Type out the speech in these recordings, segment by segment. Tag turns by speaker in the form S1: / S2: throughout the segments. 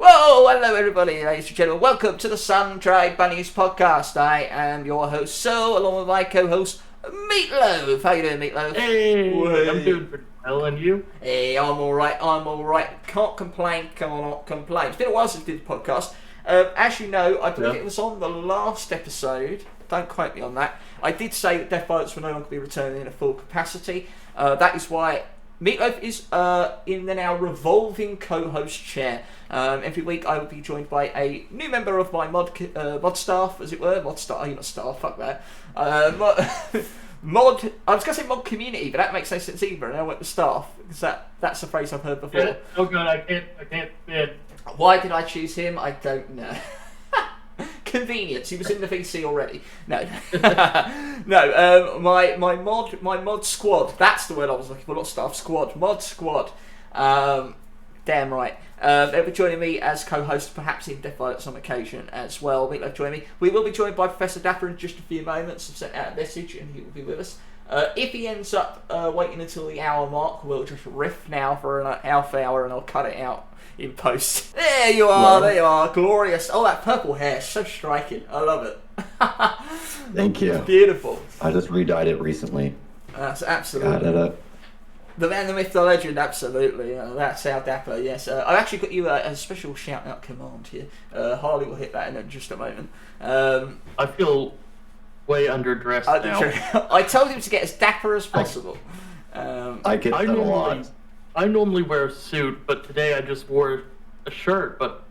S1: Whoa, hello everybody, ladies and gentlemen. Welcome to the Sun-Dried Bunnies Podcast. I am your host, So, along with my co-host, Meatloaf. How you doing, Meatloaf?
S2: Hey, I'm doing pretty well, and you?
S1: Hey, I'm alright. Can't complain, cannot complain. It's been a while since we did the podcast. As you know, I believe it was on the last episode, don't quote me on that, I did say that Death Pilots will no longer be returning in a full capacity. That is why Meatloaf is in the now revolving co-host chair. Every week I will be joined by a new member of my mod staff, as it were. Mod staff, not staff, fuck that. Mod, I was going to say mod community, but that makes no sense either, and I went with staff, because that's a phrase I've heard before.
S2: Yeah. Oh god, I can't fit.
S1: Why did I choose him? I don't know. Convenience. He was in the VC already. No, no. My mod squad. That's the word I was looking for. Not staff. Squad. Mod squad. Damn right. They'll be joining me as co-host, perhaps in Death Pilots on occasion as well. Meatloaf join me. We will be joined by ProfDapper in just a few moments. I've sent out a message and he will be with us. If he ends up waiting until the hour mark, we'll just riff now for an half hour and I'll cut it out in post. There you are, there you are, glorious. Oh, that purple hair, so striking. I love it.
S3: Thank you.
S1: It's beautiful.
S3: I just re-dyed it recently.
S1: That's absolutely. The man, the myth, the legend, absolutely. That's our dapper, yes. I've actually got you a special shout-out command here. Harley will hit that in just a moment.
S2: I feel way underdressed now.
S1: I told him to get as dapper as possible.
S3: I get that a lot.
S2: I normally wear a suit, but today I just wore a shirt, but...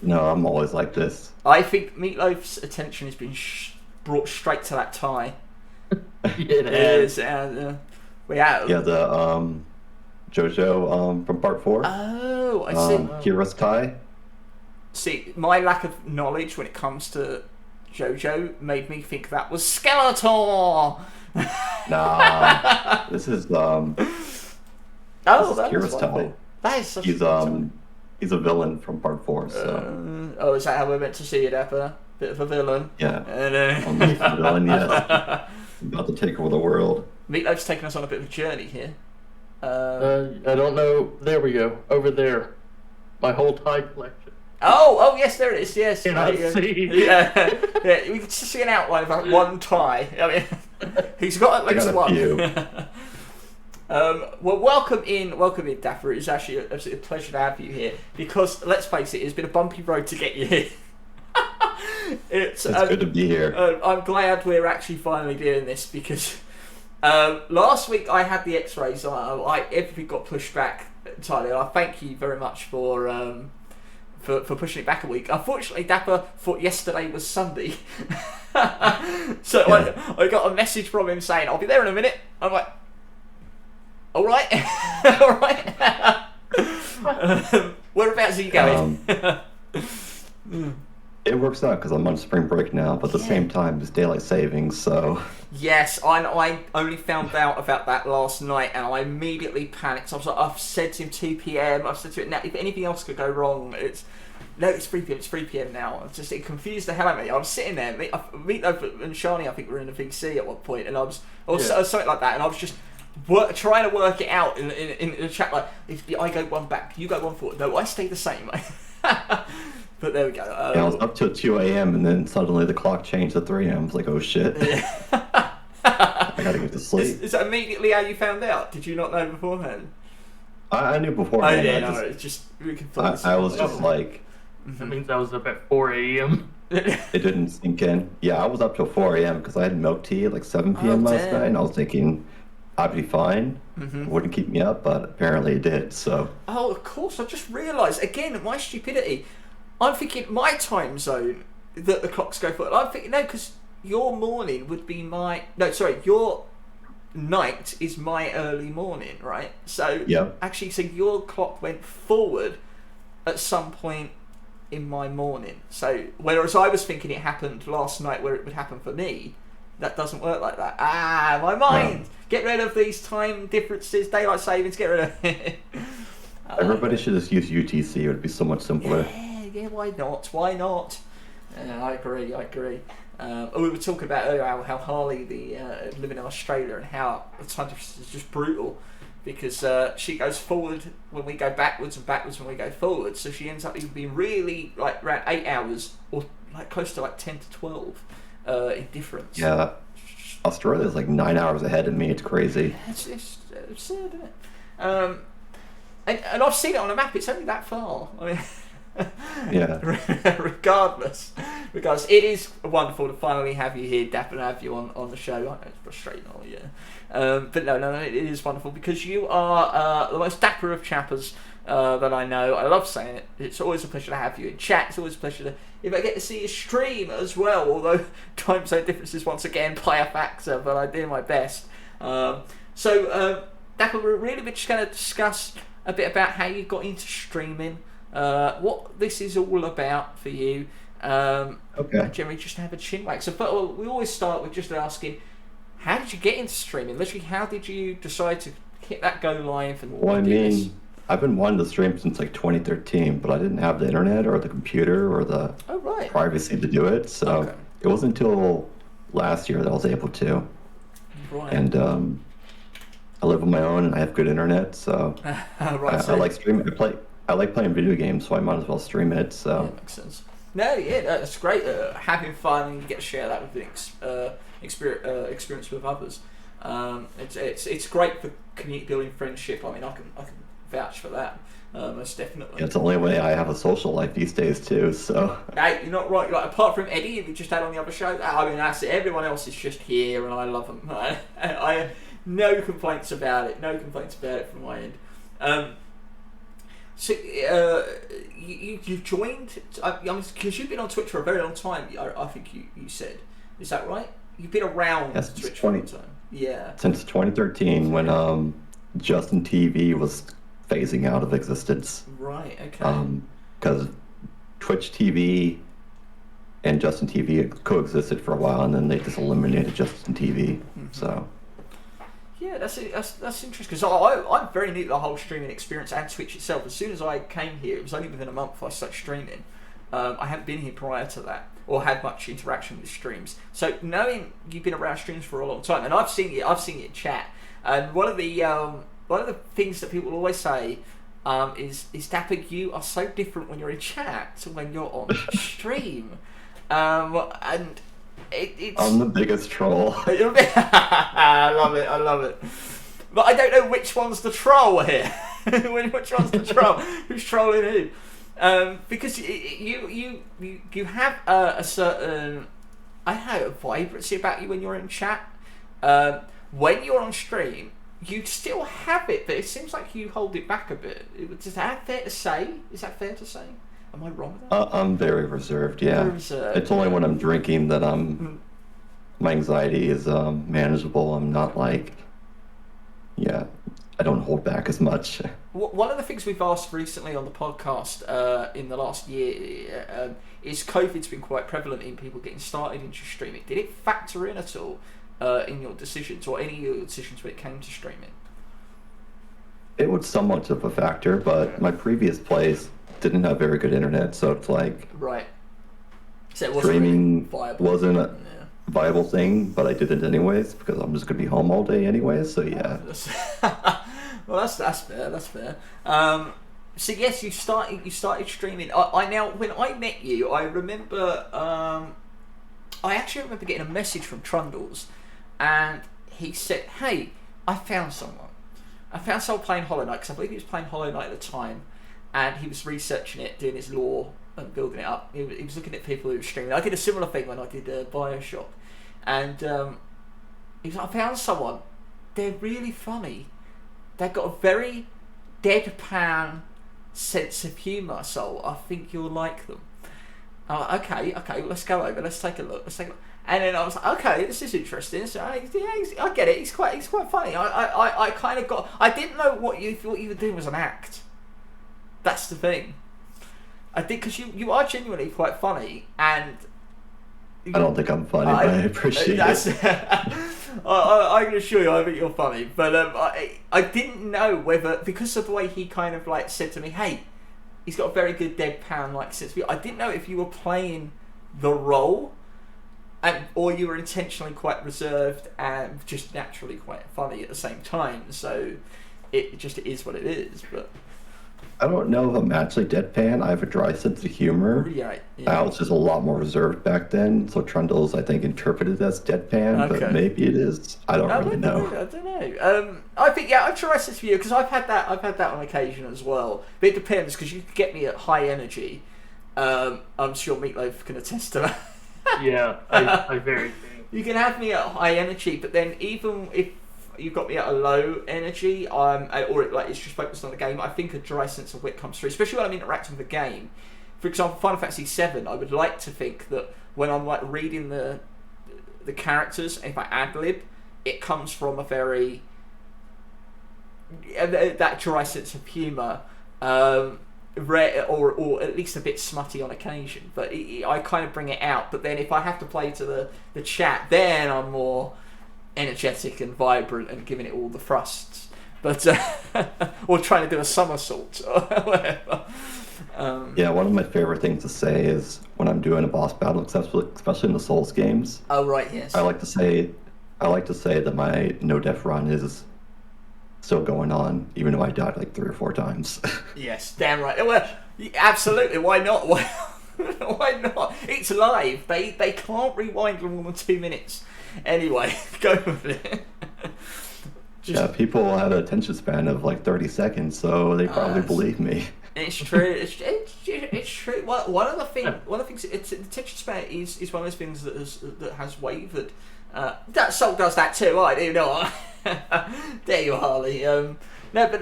S3: No, I'm always like this.
S1: I think Meatloaf's attention has been brought straight to that tie.
S2: It is.
S1: Yeah,
S3: the JoJo from part 4.
S1: Oh, I see.
S3: Kira's tie.
S1: See, my lack of knowledge when it comes to JoJo made me think that was Skeletor.
S3: Nah, this is Kira's tie.
S1: That is such
S3: he's a villain from part 4. So.
S1: Is that how we're meant to see it, Appa? Bit of a villain.
S3: Yeah. Only a villain, yes. About to take over the world.
S1: Meatloaf's taking us on a bit of a journey here.
S2: I don't know. There we go. Over there. My whole tie collection.
S1: Oh, yes, there it is. Yes.
S2: Can I see?
S1: Yeah. We can just see an outline of that one tie. I mean, he's got at least one. Well, welcome in, Dapper. It's actually a pleasure to have you here because, let's face it, it's been a bumpy road to get you here. It's
S3: good to be here.
S1: I'm glad we're actually finally doing this because last week I had the X-rays. Everything got pushed back entirely. I thank you very much for pushing it back a week. Unfortunately, Dapper thought yesterday was Sunday, so I got a message from him saying I'll be there in a minute. I'm like, all right, all right. Whereabouts are you going?
S3: It works out because I'm on spring break now, but at the same time, it's daylight savings, so...
S1: Yes, I only found out about that last night, and I immediately panicked. I was like, I've said to him 2 p.m, I've said to him, now, if anything else could go wrong, it's 3 p.m, it's 3 p.m. now. It confused the hell out of me. I was sitting there, Meatloaf and Shani, I think, were in the VC at one point, and I was something like that, and I was just... trying to work it out in the chat, like, if I go one back, you go one forward. No, I stay the same. But there we go.
S3: I was up till 2 a.m. and then suddenly the clock changed to 3 a.m. I was like, oh shit. I gotta get to sleep.
S1: Is that immediately how you found out? Did you not know beforehand?
S3: I knew beforehand.
S1: It's just...
S3: I was just like...
S2: That means I was up at 4 a.m.
S3: It didn't sink in. Yeah, I was up till 4 a.m. because I had milk tea at like 7 p.m. last night, and I was thinking I'd be fine. It wouldn't keep me up, but apparently it did, so...
S1: Oh, of course, I just realised, again, my stupidity... I'm thinking my time zone that the clocks go for. I'm thinking, no, because your morning would be my... No, sorry, your night is my early morning, right? So, actually, so your clock went forward at some point in my morning. So, whereas I was thinking it happened last night where it would happen for me, that doesn't work like that. My mind! Get rid of these time differences, daylight savings, get rid of it.
S3: Everybody should just use UTC, it would be so much simpler.
S1: Yeah, why not? Why not? I agree. We were talking about earlier how Harley, living in Australia, and how the time difference is just brutal. because she goes forward when we go backwards and backwards when we go forward. So she ends up being really like around 8 hours or like close to like 10 to 12 in difference.
S3: Yeah. Australia's like 9 hours ahead of me. It's crazy.
S1: It's absurd, isn't it? And I've seen it on a map. It's only that far. I mean,
S3: Yeah.
S1: regardless, it is wonderful to finally have you here, Dapper, and have you on the show. I know it's frustrating, but no, it is wonderful because you are the most dapper of chappers that I know. I love saying it. It's always a pleasure to have you in chat. It's always a pleasure to if I get to see you stream as well. Although time zone differences once again play a factor, but I do my best. So Dapper, we're really just going to discuss a bit about how you got into streaming. What this is all about for you.
S3: Okay.
S1: Generally, just have a chin wag. So, but we always start with just asking, how did you get into streaming? Literally, how did you decide to hit that go live? And
S3: Well, I mean, I've been wanting to stream since like 2013, but I didn't have the internet or the computer or the privacy to do it. So it wasn't until last year that I was able to.
S1: Right.
S3: And I live on my own and I have good internet, so I like streaming. I like playing video games, so I might as well stream it. So
S1: yeah, makes sense. No, yeah, that's great. Having fun and you get to share that with experience with others. It's great for community building, friendship. I mean, I can vouch for that. Most definitely.
S3: Yeah, it's the only way I have a social life these days too. So
S1: hey, you're not right. Like apart from Eddie, if you just had on the other show, I mean that's it. Everyone else is just here, and I love them. I no complaints about it. No complaints about it from my end. So you joined, because you've been on Twitch for a very long time. I think you said, is that right? You've been around Twitch for a long time. Yeah. Since
S3: 2013, when Justin TV was phasing out of existence.
S1: Right. Okay.
S3: Because Twitch TV and Justin TV coexisted for a while, and then they just eliminated Justin TV. Mm-hmm. So.
S1: Yeah, that's interesting because I'm very new to the whole streaming experience and Twitch itself. As soon as I came here, it was only within a month I started streaming. I hadn't been here prior to that or had much interaction with streams. So knowing you've been around streams for a long time, and I've seen you in chat, and one of the things that people always say is Dapper, you are so different when you're in chat to when you're on stream, and.
S3: I'm the biggest troll.
S1: I love it. But I don't know which one's the troll here. Which one's the troll? Who's trolling who? Because you have a certain, I don't know, vibrancy about you when you're in chat. When you're on stream, you still have it, but it seems like you hold it back a bit. Is that fair to say? Am I wrong with that?
S3: I'm very reserved, yeah.
S1: Very reserved.
S3: It's only when I'm drinking that my anxiety is manageable. I'm not like, I don't hold back as much.
S1: One of the things we've asked recently on the podcast in the last year is COVID's been quite prevalent in people getting started into streaming. Did it factor in at all in your decisions or any of your decisions when it came to streaming?
S3: It was somewhat of a factor, but my previous place didn't have very good internet, so it's like
S1: so it wasn't
S3: streaming
S1: really
S3: wasn't a viable thing, but I did it anyways because I'm just gonna be home all day anyways. So yeah.
S1: Well, that's fair. So yes, you started streaming. I now when I met you, I remember I actually remember getting a message from Trundles, and he said, "Hey, I found someone playing Hollow Knight because I believe he was playing Hollow Knight at the time." And he was researching it, doing his lore and building it up. He was looking at people who were streaming. I did a similar thing when I did Bioshock. And he was like, I found someone. They're really funny. They've got a very deadpan sense of humour, so I think you'll like them. Okay, well, let's go over. Let's take a look. And then I was like, okay, this is interesting. So I get it. He's quite funny. I kind of got. I didn't know what you thought you were doing was an act. That's the thing. I think because you are genuinely quite funny, and
S3: I don't think I'm funny, but I appreciate it.
S1: I can assure you, I think you're funny. But I didn't know whether because of the way he kind of like said to me, "Hey, he's got a very good deadpan like sense of humor." I didn't know if you were playing the role, or you were intentionally quite reserved and just naturally quite funny at the same time. So. it just is what it is. But
S3: I don't know if I'm actually deadpan. I have a dry sense of humor.
S1: yeah.
S3: I was just a lot more reserved back then, so Trundle's, I think, interpreted as deadpan, but maybe it is. I don't really know.
S1: I don't know. I think, I'm sure I said to you, because I've had that on occasion as well. But it depends, because you can get me at high energy. I'm sure Meatloaf can attest to that.
S2: Yeah, I very think.
S1: You can have me at high energy, but then even if you've got me at a low energy, or it's just focused on the game, I think a dry sense of wit comes through, especially when I'm interacting with the game. For example, Final Fantasy VII, I would like to think that when I'm like reading the characters, and if I ad-lib, it comes from a very that dry sense of humour, rare or at least a bit smutty on occasion. But I kind of bring it out. But then if I have to play to the chat, then I'm more energetic and vibrant and giving it all the thrusts, but or trying to do a somersault or whatever.
S3: Yeah, one of my favorite things to say is when I'm doing a boss battle, especially in the Souls games.
S1: Oh right, yes.
S3: I like to say that my no death run is still going on, even though I died like 3 or 4 times.
S1: Yes, damn right. Well, absolutely. Why not? Why not? It's live. They can't rewind more than 2 minutes. Anyway, go with it.
S3: Yeah, people have an attention span of like 30 seconds, so they probably believe me.
S1: It's true. It's true. One of the things. The attention span is one of those things that has wavered. That Soul does that too. I do not. There you are, Harley. No, but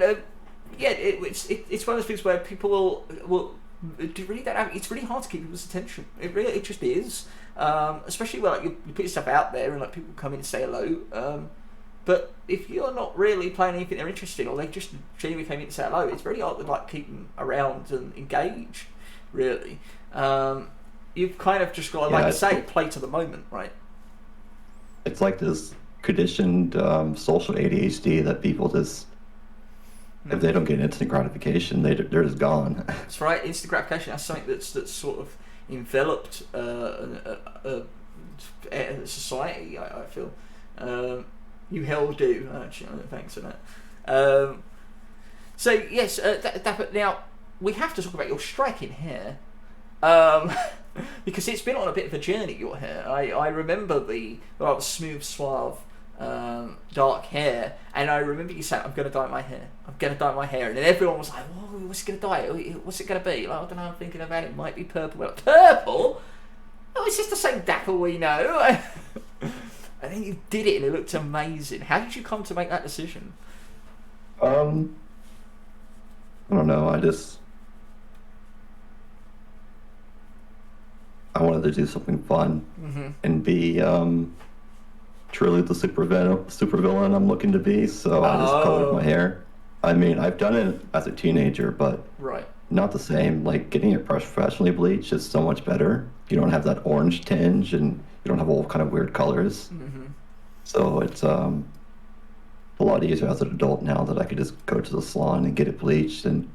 S1: yeah, it's one of those things where people will do really don't have. It's really hard to keep people's attention. It just is. Especially when like, you put yourself out there and like people come in and say hello. But if you're not really playing anything they're interested in, or they just genuinely came in to say hello, it's very hard to like keep them around and engage. Really, you've kind of just got to, like I say, play to the moment, right?
S3: It's like this conditioned social ADHD that people just, if they don't get instant gratification, they're just gone.
S1: That's right. Instant gratification. That's something that's sort of enveloped a society. I feel. You hell do. Actually, thanks for that. So yes, Dapper. Now we have to talk about your striking hair, because it's been on a bit of a journey. Your hair. I remember the rather smooth, suave, dark hair, and I remember you saying, "I'm going to dye my hair. I'm going to dye my hair," and then everyone was like, "Whoa, what's it going to dye? What's it going to be?" Like, I don't know. I'm thinking about it. It might be purple. Well, purple? Oh, it's just the same Dapper we know. And then you did it, and it looked amazing. How did you come to make that decision?
S3: I don't know. I wanted to do something fun and be truly the supervillain I'm looking to be. So I just colored my hair. I mean, I've done it as a teenager, but not the same. Like getting it professionally bleached is so much better. You don't have that orange tinge, and you don't have all kind of weird colors. So it's a lot easier as an adult now that I could just go to the salon and get it bleached and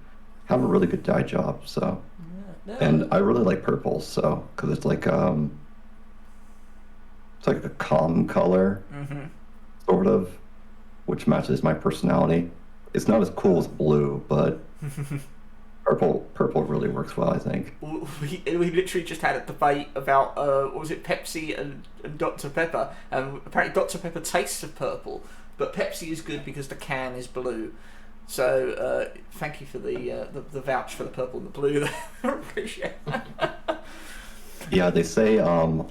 S3: have a really good dye job. So, and I really like purple, so because it's like a calm color, sort of, which matches my personality. It's not as cool as blue, but purple really works well, I think.
S1: We literally just had a debate about what was it, Pepsi and Dr. Pepper, and apparently Dr. Pepper tastes of purple, but Pepsi is good because the can is blue. So thank you for the vouch for the purple and the blue. I appreciate that.
S3: Yeah, they say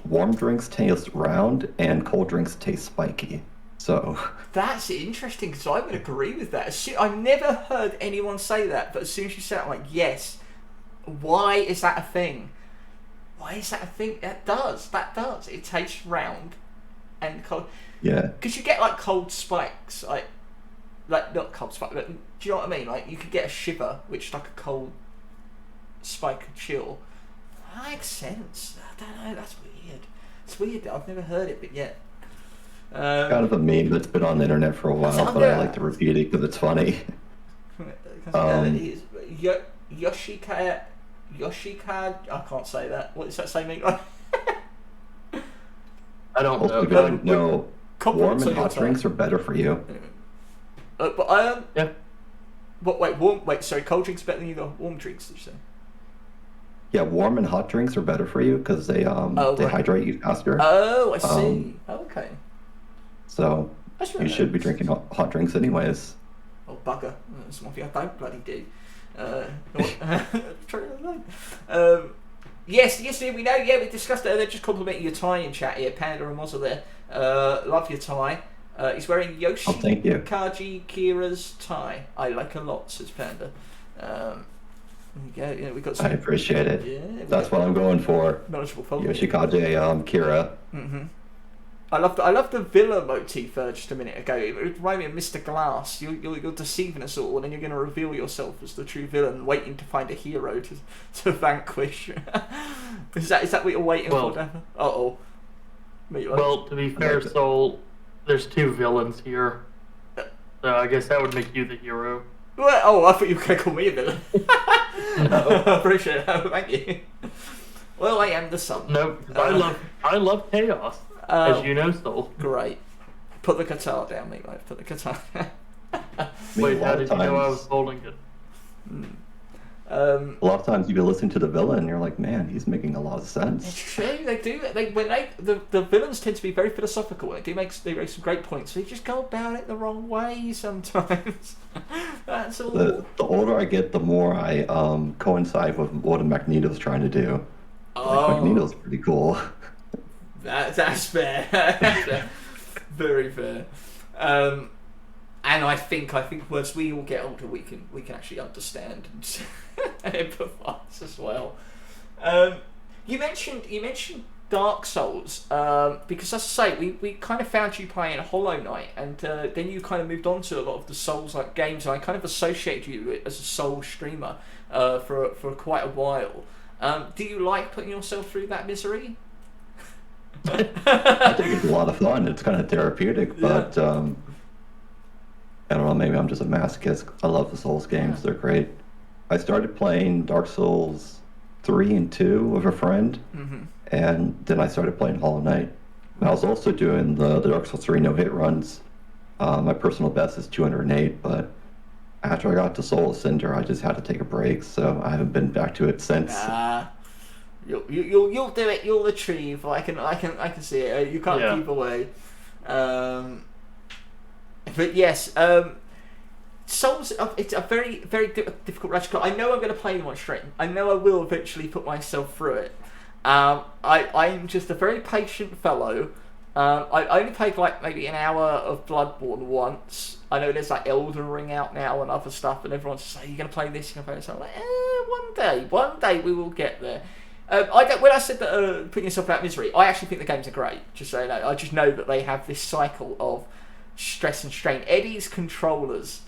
S3: warm drinks taste round and cold drinks taste spiky. So
S1: that's interesting, because I would agree with that. I've never heard anyone say that, but as soon as you said it, I'm like, yes. Why is that a thing? Why is that a thing? That does. It tastes round and cold.
S3: Yeah.
S1: Because you get like cold spikes, like not cold spikes, but do you know what I mean? Like you could get a shiver, which is like a cold spike of chill. That makes sense. I don't know. That's weird. It's weird. I've never heard it, but yet.
S3: Kind of a meme that's been on the internet for a while, but I like to repeat it because it's funny.
S1: Yoshika, I can't say that. What does that say, mean?
S2: I don't know.
S3: No, warm and hot drinks are better for you.
S1: But
S2: yeah.
S1: What? Wait, warm. Wait, sorry. Cold drinks better than the warm drinks? Did you say?
S3: Yeah, warm and hot drinks are better for you because they
S1: right.
S3: hydrate you faster.
S1: Oh, I see. Okay.
S3: So
S1: That's really
S3: you should be
S1: nice.
S3: drinking hot drinks anyways.
S1: Oh, bugger. That's one thing I don't bloody do. Yes, we know. Yeah, we discussed it. They're just complimenting your tie in chat here. Panda and Mozza there. Love your tie. He's wearing Yoshi
S3: thank you.
S1: Kaji Kira's tie. I like a lot, says Panda. There we go. Yeah, we got some.
S3: I appreciate it.
S1: Yeah,
S3: That's what I'm going for.
S1: knowledgeable folk.
S3: Yoshikaze Kira.
S1: Mm-hmm. I love the villa motif just a minute ago. It reminded me of Mr. Glass. You're deceiving us all, and then you're going to reveal yourself as the true villain, waiting to find a hero to vanquish. Is that what you're waiting for, Dapper? Uh-oh.
S2: Well, to be fair, Soul, there's two villains here. So I guess that would make you the hero.
S1: Well, oh, I thought you were going to call me a villain. I appreciate that. Thank you. Well, I am the sun.
S2: No, I love chaos. As you know, Soul.
S1: Great. Put the guitar down, mate. Put the guitar down.
S2: Wait, how did you know I was holding it?
S3: A lot of times you be listening to the villain and you're like, man, he's making a lot of
S1: It's
S3: sense.
S1: true. They do. The villains tend to be very philosophical. They make some great points. They just go about it the wrong way sometimes. That's all.
S3: The older I get, the more I coincide with what Magneto's trying to do. Like, Magneto's pretty cool.
S1: That's fair. Very fair. And I think once we all get older, we can actually understand and empathise as well. You mentioned Dark Souls because, as I say, we kind of found you playing Hollow Knight, and then you kind of moved on to a lot of the Souls-like games, and I kind of associate you as a Souls streamer for quite a while. Do you like putting yourself through that misery?
S3: I think it's a lot of fun. It's kind of therapeutic, but I don't know, maybe I'm just a masochist. I love the Souls games. They're great. I started playing Dark Souls 3 and 2 with a friend, and then I started playing Hollow Knight. And I was also doing the Dark Souls 3 no-hit runs. My personal best is 208, but after I got to Soul Ascender, I just had to take a break, so I haven't been back to it since.
S1: You'll do it. You'll retrieve. I can see it. You can't keep away. But yes, Souls. It's a very difficult ratchet. I know I'm going to play them on stream. I know I will eventually put myself through it. I'm just a very patient fellow. I only played like maybe an hour of Bloodborne once. I know there's like Elden Ring out now and other stuff, and everyone's just like, "You're going to play this? You're going to play this?" I'm like, one day we will get there. When I said that putting yourself out of misery, I actually think the games are great. Just so you know, I just know that they have this cycle of stress and strain. Eddie's controllers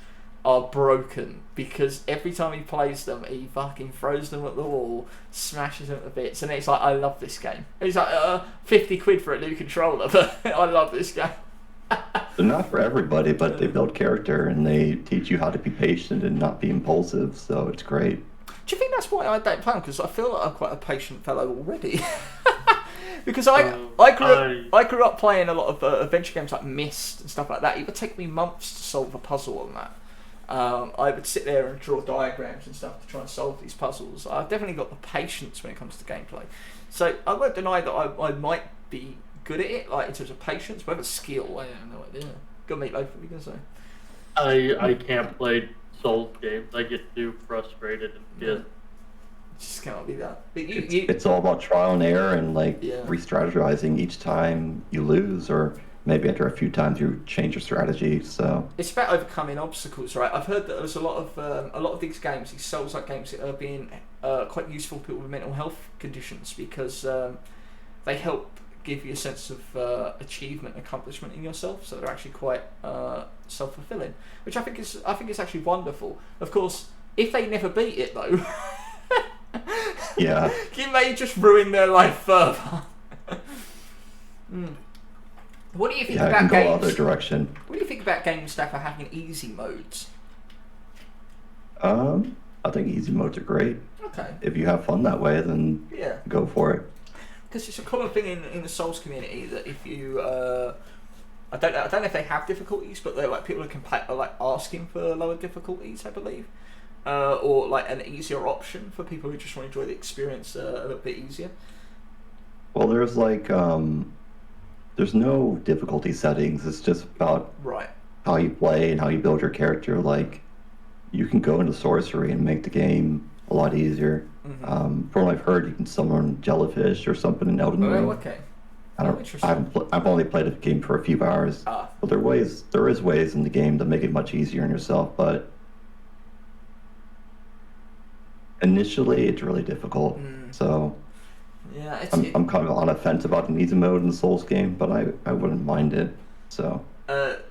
S1: are broken because every time he plays them, he fucking throws them at the wall, smashes them to bits, and it's like, I love this game. It's like 50 quid for a new controller, but I love this game.
S3: They're not for everybody, but they build character and they teach you how to be patient and not be impulsive, so it's great.
S1: Do you think that's why I don't play them? Because I feel like I'm quite a patient fellow already. Because I grew up playing a lot of adventure games like Myst and stuff like that. It would take me months to solve a puzzle on that. I would sit there and draw diagrams and stuff to try and solve these puzzles. I've definitely got the patience when it comes to gameplay. So I won't deny that I might be good at it, like in terms of patience, whether skill, I have no idea. Good Meatloaf, what are you going to say?
S2: I can't play Souls games. I get too frustrated and
S1: Just cannot be that. But
S3: it's all about trial and error and re-strategizing each time you lose, or maybe after a few times you change your strategy. So
S1: it's about overcoming obstacles, right? I've heard that there's a lot of these games, these Souls-like games, are being quite useful for people with mental health conditions because they help give you a sense of achievement and accomplishment in yourself, so they're actually quite self-fulfilling, which I think is actually wonderful. Of course, if they never beat it though,
S3: yeah,
S1: you may just ruin their life further. What do you think about
S3: it can
S1: games?
S3: go other direction.
S1: What do you think about games that are having easy modes?
S3: I think easy modes are great.
S1: Okay.
S3: If you have fun that way, then go for it.
S1: Because it's a common thing in the Souls community that if you I don't know if they have difficulties, but they're like people are like asking for lower difficulties, I believe, or like an easier option for people who just want to enjoy the experience a little bit easier.
S3: Well, there's like there's no difficulty settings. It's just about how you play and how you build your character. Like, you can go into sorcery and make the game a lot easier. From what I've heard, you can summon jellyfish or something in Elden Ring.
S1: Oh, okay.
S3: I've only played the game for a few hours. But there is ways in the game to make it much easier on yourself. But initially, it's really difficult. So
S1: yeah,
S3: I'm kind of on a fence about an easy mode in the Souls game, but I wouldn't mind it. So.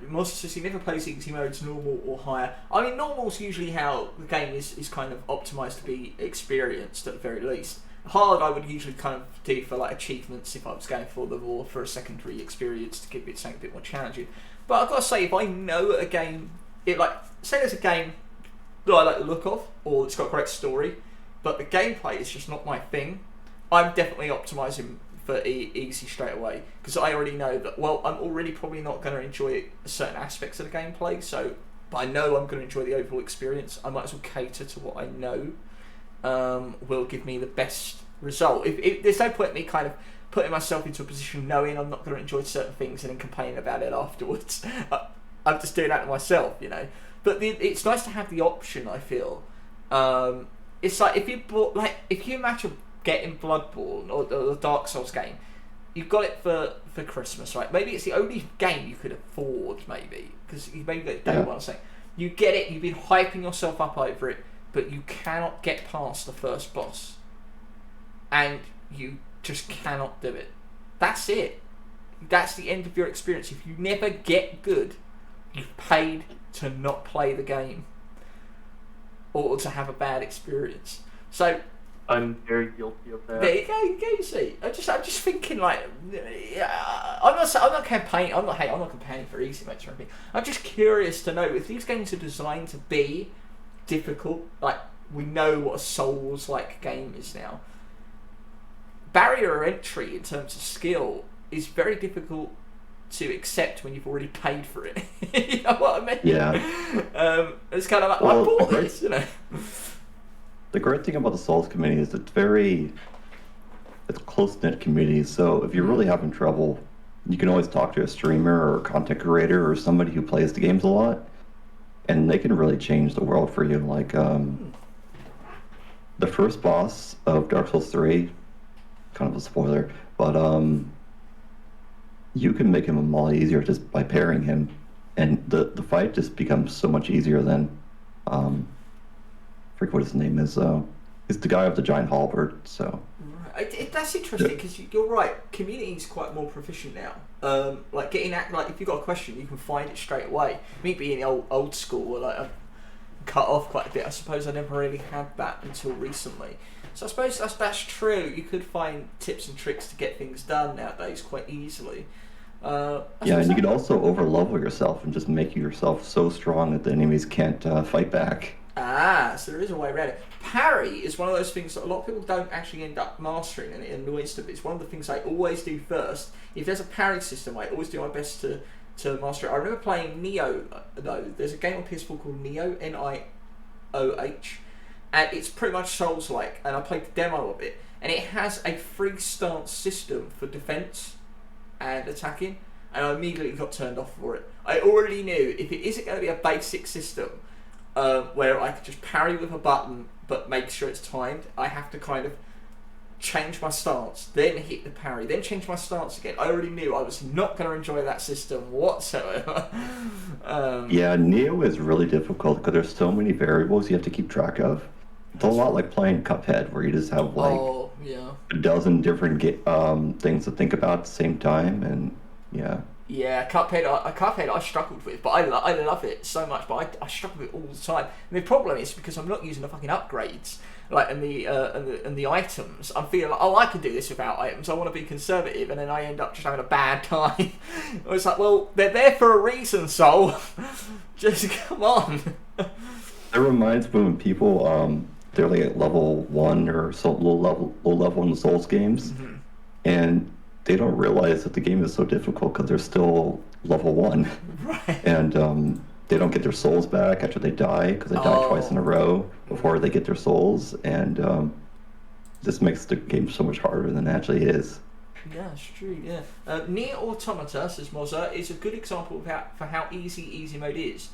S1: Monster City never plays easy modes, normal or higher. I mean, normal's usually how the game is kind of optimised to be experienced at the very least. Hard, I would usually kind of do for like achievements if I was going for them, or for a secondary experience to give it something a bit more challenging. But I've got to say, if I know a game, say there's a game that I like the look of, or it's got a great story, but the gameplay is just not my thing, I'm definitely optimising for easy straight away, because I already know that, well, I'm already probably not going to enjoy certain aspects of the gameplay, but I know I'm going to enjoy the overall experience. I might as well cater to what I know will give me the best result. If there's no point in me kind of putting myself into a position knowing I'm not going to enjoy certain things and then complaining about it afterwards. I'm just doing that to myself, you know. But it's nice to have the option, I feel. It's like if you imagine getting Bloodborne or the Dark Souls game, you've got it for Christmas, right? Maybe it's the only game you could afford, maybe, because you maybe get day one. Saying you get it, you've been hyping yourself up over it, but you cannot get past the first boss, and you just cannot do it. That's it. That's the end of your experience. If you never get good, you've paid to not play the game or to have a bad experience. So
S2: I'm very guilty of that.
S1: there you go. You see, I'm just thinking like, I'm not campaigning. I'm not campaigning for easy modes or anything. I'm just curious to know if these games are designed to be difficult. Like, we know what a Souls-like game is now. Barrier entry in terms of skill is very difficult to accept when you've already paid for it. You know what I mean?
S3: Yeah.
S1: It's kind of like, I bought this, you know.
S3: The great thing about the Souls community is it's a close-knit community, so if you're really having trouble, you can always talk to a streamer or a content creator or somebody who plays the games a lot, and they can really change the world for you. Like, the first boss of Dark Souls 3, kind of a spoiler, but you can make him a lot easier just by pairing him, and the fight just becomes so much easier then. I forget what his name is. He's the guy with the giant halberd. So
S1: that's interesting, because you're right. Community is quite more proficient now. Like getting at, like, if you've got a question, you can find it straight away. Me being old school, like I've cut off quite a bit. I suppose I never really had that until recently. So I suppose that's true. You could find tips and tricks to get things done nowadays quite easily.
S3: And you could also overlevel yourself and just make yourself so strong that the enemies can't fight back.
S1: So there is a way around it. Parry is one of those things that a lot of people don't actually end up mastering, and it annoys them. It's one of the things I always do first. If there's a parry system, I always do my best to master it. I remember playing Nioh, though. There's a game on PS4 called Nioh, N-I-O-H, and it's pretty much Souls-like, and I played the demo of it, and it has a free stance system for defense and attacking, and I immediately got turned off for it. I already knew if it isn't going to be a basic system where I could just parry with a button but make sure it's timed, I have to kind of change my stance, then hit the parry, then change my stance again. I already knew I was not going to enjoy that system whatsoever.
S3: Nioh is really difficult because there's so many variables you have to keep track of. It's a lot like playing Cuphead, where you just have like a dozen different things to think about at the same time, and Cuphead I struggled with, but I love it so much, but I struggle with it all the time. And the problem is because I'm not using the fucking upgrades, like, and the items. I'm feeling like, I can do this without items. I want to be conservative, and then I end up just having a bad time. It's like, well, they're there for a reason, Soul. Just come on. It reminds me when people they're like at level 1 or so low level in the Souls games, and they don't realize that the game is so difficult because they're still level 1.
S1: Right.
S3: And they don't get their souls back after they die, because they die twice in a row before they get their souls, and this makes the game so much harder than it actually is.
S1: Yeah, it's true, yeah. Nier Automata, says Mozza, is a good example for how easy mode is.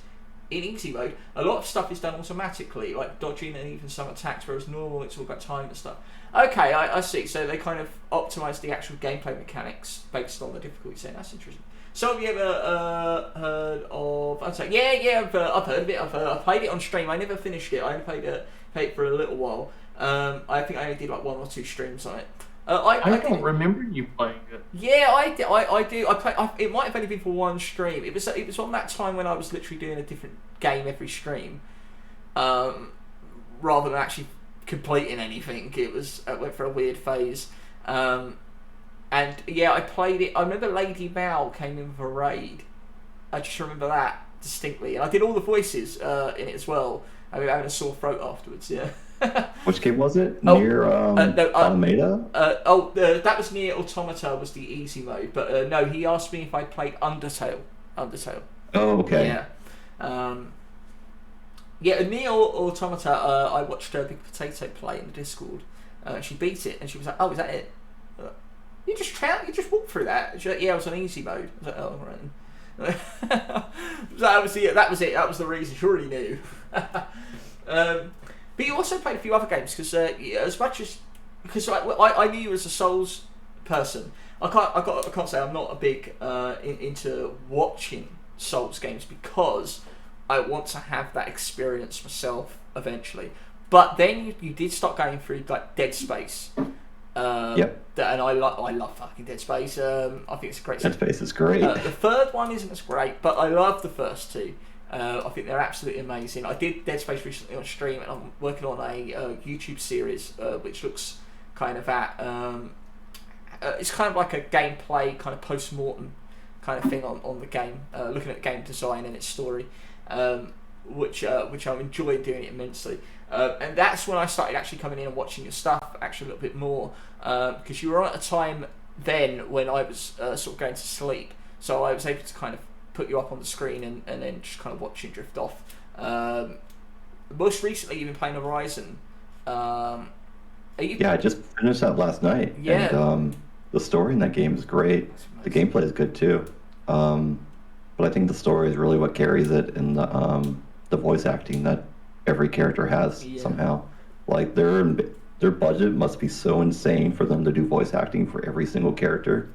S1: In easy mode, a lot of stuff is done automatically, like dodging and even some attacks, whereas normal, it's all about time and stuff. Okay, I see. So they kind of optimise the actual gameplay mechanics based on the difficulty setting. That's interesting. So have you ever heard of... I'd say, yeah, I've heard of it. I played it on stream. I never finished it. I only played it for a little while. I think I only did like 1 or 2 streams on it.
S2: I don't remember you playing it.
S1: Yeah, I do. It might have only been for 1 stream. It was on that time when I was literally doing a different game every stream, rather than actually completing anything. I went for a weird phase, and yeah, I played it. I remember Lady Mal came in with a raid. I just remember that distinctly, and I did all the voices in it as well. I mean, having a sore throat afterwards. Yeah.
S3: Which game was it? Nier Automata?
S1: That was Nier Automata, was the easy mode. But no, he asked me if I played Undertale.
S3: Oh, okay.
S1: Yeah. Yeah, Nier Automata, I watched Big Potato play in the Discord. She beat it, and she was like, "Oh, is that it? You just walked through that?" She's like, "Yeah, I was on easy mode." I was like, "Oh, right." So that was it. That was the reason. She already knew. But you also played a few other games, because I knew you as a Souls person. I can't say I'm not a big into watching Souls games, because I want to have that experience myself eventually. But then you did start going through like Dead Space.
S3: Yep.
S1: And I love fucking Dead Space. I think it's a great.
S3: Dead Space is great.
S1: The third one isn't as great, but I love the first 2. I think they're absolutely amazing. I did Dead Space recently on stream, and I'm working on a YouTube series which looks kind of at... it's kind of like a gameplay, kind of post-mortem kind of thing on the game, looking at game design and its story, which I'm enjoying doing it immensely. And that's when I started actually coming in and watching your stuff actually a little bit more, because you were on at a time then when I was sort of going to sleep, so I was able to kind of put you up on the screen and then just kind of watch you drift off. Most recently, you've been playing Ryzen.
S3: Yeah, I just finished that last night.
S1: Yeah.
S3: And the story in that game is great. The gameplay is good too. But I think the story is really what carries it, and the voice acting that every character has somehow. Like their budget must be so insane for them to do voice acting for every single character.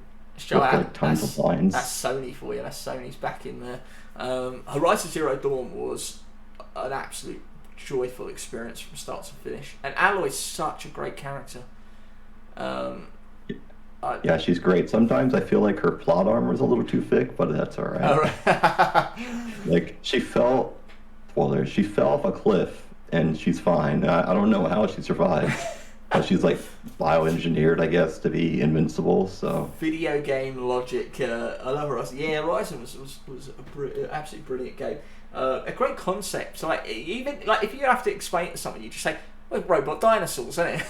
S3: Like tons of lines.
S1: That's Sony for you. That's Sony's back in there. Horizon Zero Dawn was an absolute joyful experience from start to finish. And Aloy's such a great character.
S3: Yeah, she's great. Sometimes I feel like her plot armor is a little too thick, but that's all right. Like she fell off a cliff and she's fine. I don't know how she survived. She's like bioengineered, I guess, to be invincible. So
S1: video game logic. I love Horizon. Yeah, Horizon was absolutely brilliant game. A great concept. So like even like if you have to explain it to someone, you just say, "Well, robot dinosaurs," isn't it?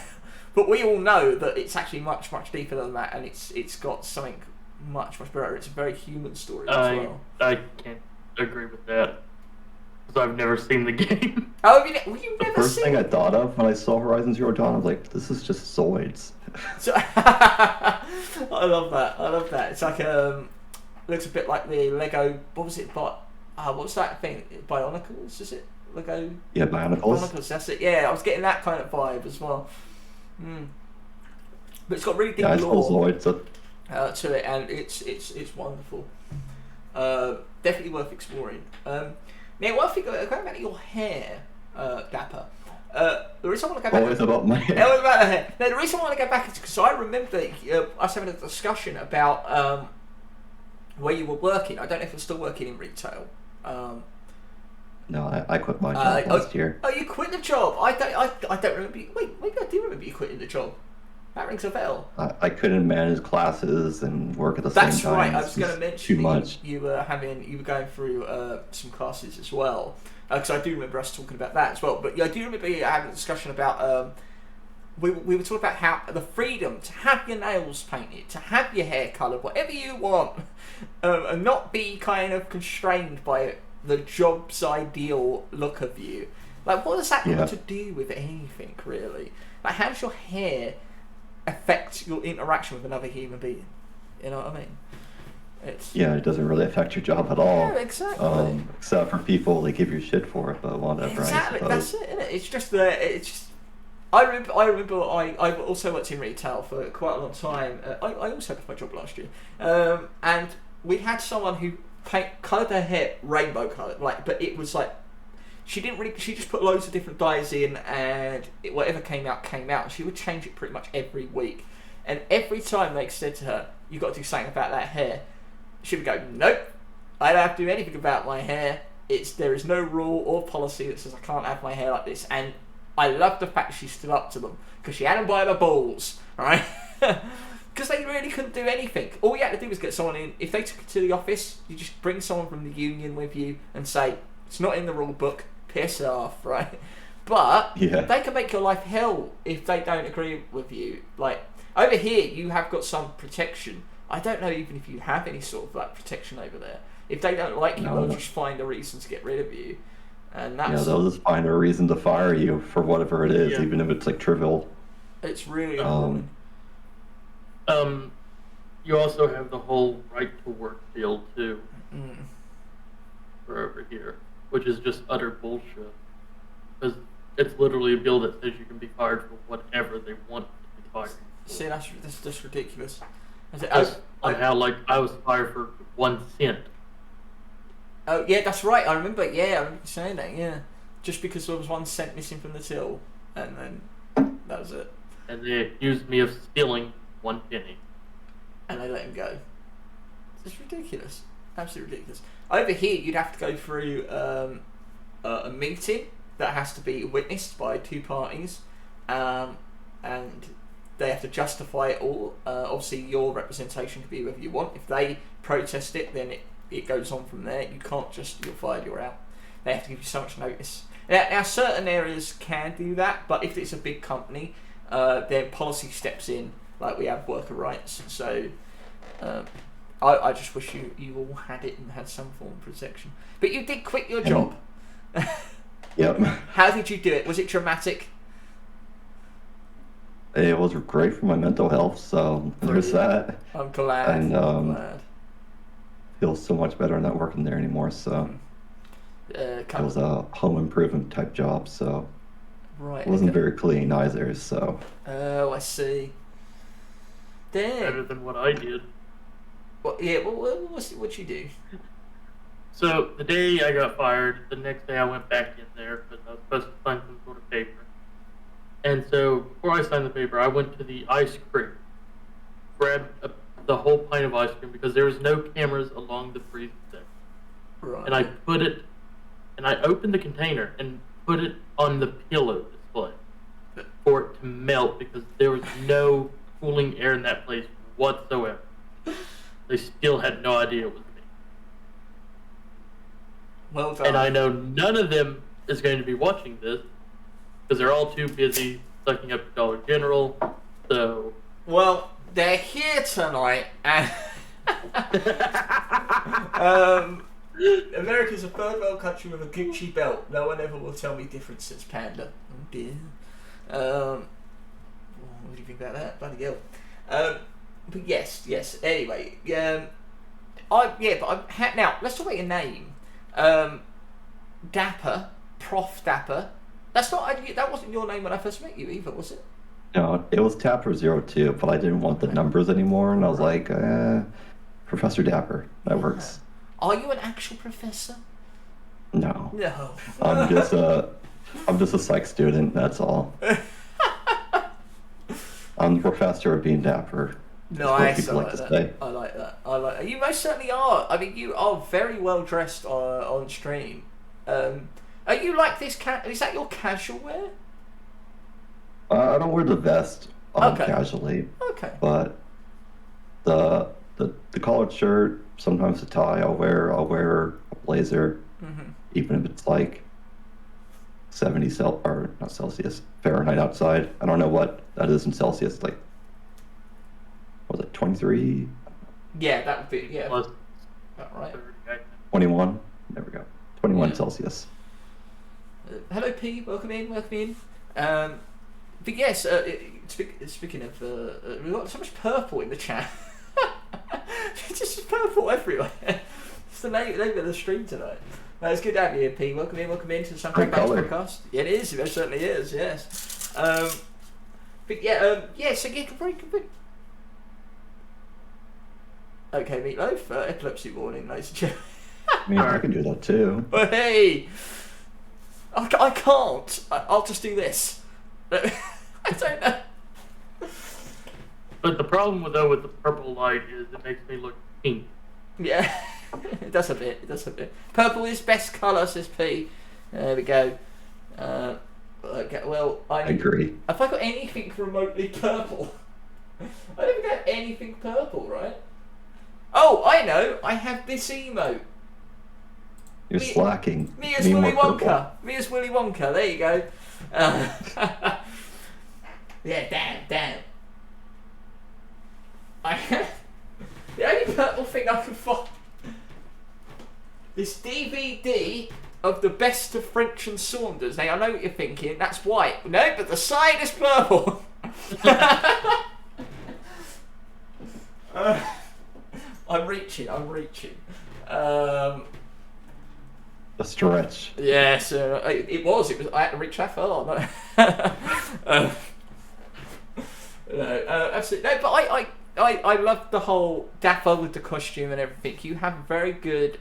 S1: But we all know that it's actually much deeper than that, and it's got something much better. It's a very human story as well.
S2: I can't agree with that. I've never seen the game.
S1: Oh, you've never seen it?
S3: The first thing I thought of when I saw Horizon Zero Dawn, I was like, this is just Zoids.
S1: I love that. It's like looks a bit like the Lego. What was it? What was that thing? Bionicles? Is it Lego?
S3: Yeah, Bionicles.
S1: That's it. Yeah, I was getting that kind of vibe as well. But it's got really deep lore to it, and it's wonderful. Definitely worth exploring. Now, one thing, going back to your hair, Dapper, the reason I want to go back...
S3: Always about my hair.
S1: Always about the hair. Now, the reason I want to go back is because I remember us having a discussion about where you were working. I don't know if you're still working in retail.
S3: No, I quit my job last year.
S1: Oh, you quit the job? I don't remember you... Wait, maybe I do remember you quitting the job. That rings a bell.
S3: I couldn't manage classes and work at the same time.
S1: That's right. I was going to mention
S3: too much.
S1: You were going through some classes as well, because I do remember us talking about that as well. But yeah, I do remember you having a discussion about we were talking about how the freedom to have your nails painted, to have your hair coloured, whatever you want, and not be kind of constrained by the job's ideal look of you. Like, what does that got to do with anything, really? Like, how does your hair affect your interaction with another human being? You know what I mean?
S3: It doesn't really affect your job at all.
S1: Yeah, exactly.
S3: Except for people that give you shit for it, but whatever.
S1: Exactly, that's it, isn't it? It's just that I remember I also worked in retail for quite a long time. I also had my job last year, and we had someone who coloured their hair rainbow coloured, but it was like she just put loads of different dyes in, and whatever came out. She would change it pretty much every week, and every time they said to her, "You got to do something about that hair," she would go, "Nope, I don't have to do anything about my hair. There is no rule or policy that says I can't have my hair like this." And I love the fact she stood up to them, because she had them by the balls, right? Because they really couldn't do anything. All you had to do was get someone in. If they took it to the office, you just bring someone from the union with you and say, "It's not in the rule book, piss off," right? But they can make your life hell if they don't agree with you. Like, over here, you have got some protection. I don't know even if you have any sort of protection over there. If they don't like you, they'll just find a reason to get rid of you. And that's...
S3: they'll just find a reason to fire you for whatever it is, even if it's trivial.
S1: It's really
S2: you also have the whole right to work deal too. For over here, which is just utter bullshit. Because it's literally a bill that says you can be fired for whatever they want to be fired for.
S1: See, that's just ridiculous.
S2: I was fired for 1 cent.
S1: Oh yeah, that's right. I remember. Yeah, I remember you saying that. Yeah, just because there was 1 cent missing from the till, and then that was it.
S2: And they accused me of stealing 1 penny.
S1: And they let him go. It's ridiculous. Absolutely ridiculous. Over here, you'd have to go through a meeting that has to be witnessed by 2 parties, and they have to justify it all. Obviously, your representation could be whatever you want. If they protest it, then it goes on from there. You can't just, you're fired, you're out. They have to give you so much notice. Now certain areas can do that, but if it's a big company, then policy steps in, like we have worker rights. So I just wish you all had it and had some form of protection. But you did quit your job.
S3: Yep.
S1: How did you do it? Was it dramatic?
S3: It was great for my mental health, so there's that.
S1: I'm glad.
S3: And
S1: I'm glad.
S3: Feels so much better not working there anymore, so it was a home improvement type job, so it wasn't very clean either, so.
S1: Oh, I see. Damn.
S2: Better than what I did.
S1: Well, yeah, what'd you do?
S2: So, the day I got fired, the next day I went back in there because I was supposed to sign some sort of paper. And so, before I signed the paper, I went to the ice cream, grabbed the whole pint of ice cream because there was no cameras along the freezer section.
S1: Right.
S2: And I opened the container and put it on the pillow display for it to melt because there was no cooling air in that place whatsoever. They still had no idea it was me.
S1: Well done.
S2: And I know none of them is going to be watching this because they're all too busy sucking up to Dollar General. So,
S1: well, they're here tonight, and America's a third world country with a Gucci belt. No one ever will tell me different since Panda. Oh dear. What do you think about that? Bloody hell. But yes. Anyway, now let's talk about your name. Dapper, ProfDapper. That wasn't your name when I first met you either, was it?
S3: No, it was Tapper02, but I didn't want the numbers anymore, and I was like, Professor Dapper. That works.
S1: Are you an actual professor?
S3: No.
S1: No.
S3: I'm just a psych student. That's all. I'm the professor of being dapper.
S1: Nice. I like that. You most certainly are. I mean, you are very well dressed on stream. Are you like this? Is that your casual wear?
S3: I don't wear the vest casually.
S1: Okay.
S3: But the collared shirt, sometimes a tie. I'll wear a blazer, even if it's like or not Celsius, Fahrenheit outside. I don't know what that is in Celsius. Like, what was it, 23?
S1: Yeah, that would be, yeah.
S2: Plus
S1: About right.
S2: 30, I think.
S3: 21? There we go. 21
S1: Yeah.
S3: Celsius.
S1: Hello, P. Welcome in. But yes, speaking of, we've got so much purple in the chat. Just purple everywhere. It's the name of the stream tonight. No, it's good to have you here, P. Welcome in to the Sun-Dried Bunnies Podcast. Yeah, it is. It certainly is. Yes. But yeah, so yeah, complete. Okay, Meatloaf. Epilepsy warning, ladies and gentlemen.
S3: I mean, I can do that too.
S1: But hey, I can't. I'll just do this. I don't know.
S2: But the problem with the purple light is it makes me look pink.
S1: Yeah, it does a bit. Purple is best colour, says P. There we go. Okay, well, I
S3: agree.
S1: Have I got anything remotely purple? I don't got anything purple, right? Oh, I know. I have this emote.
S3: You're slacking.
S1: Me as
S3: Need
S1: Willy
S3: more purple.
S1: Wonka. Me as Willy Wonka. There you go. Yeah, damn. I have the only purple thing I can find. This DVD of the best of French and Saunders. Now I know what you're thinking. That's white. No, but the side is purple. I'm reaching.
S3: A stretch.
S1: Yes, it was. I had to reach that far. No, absolutely. No, but I love the whole Dapper with the costume and everything. You have a very good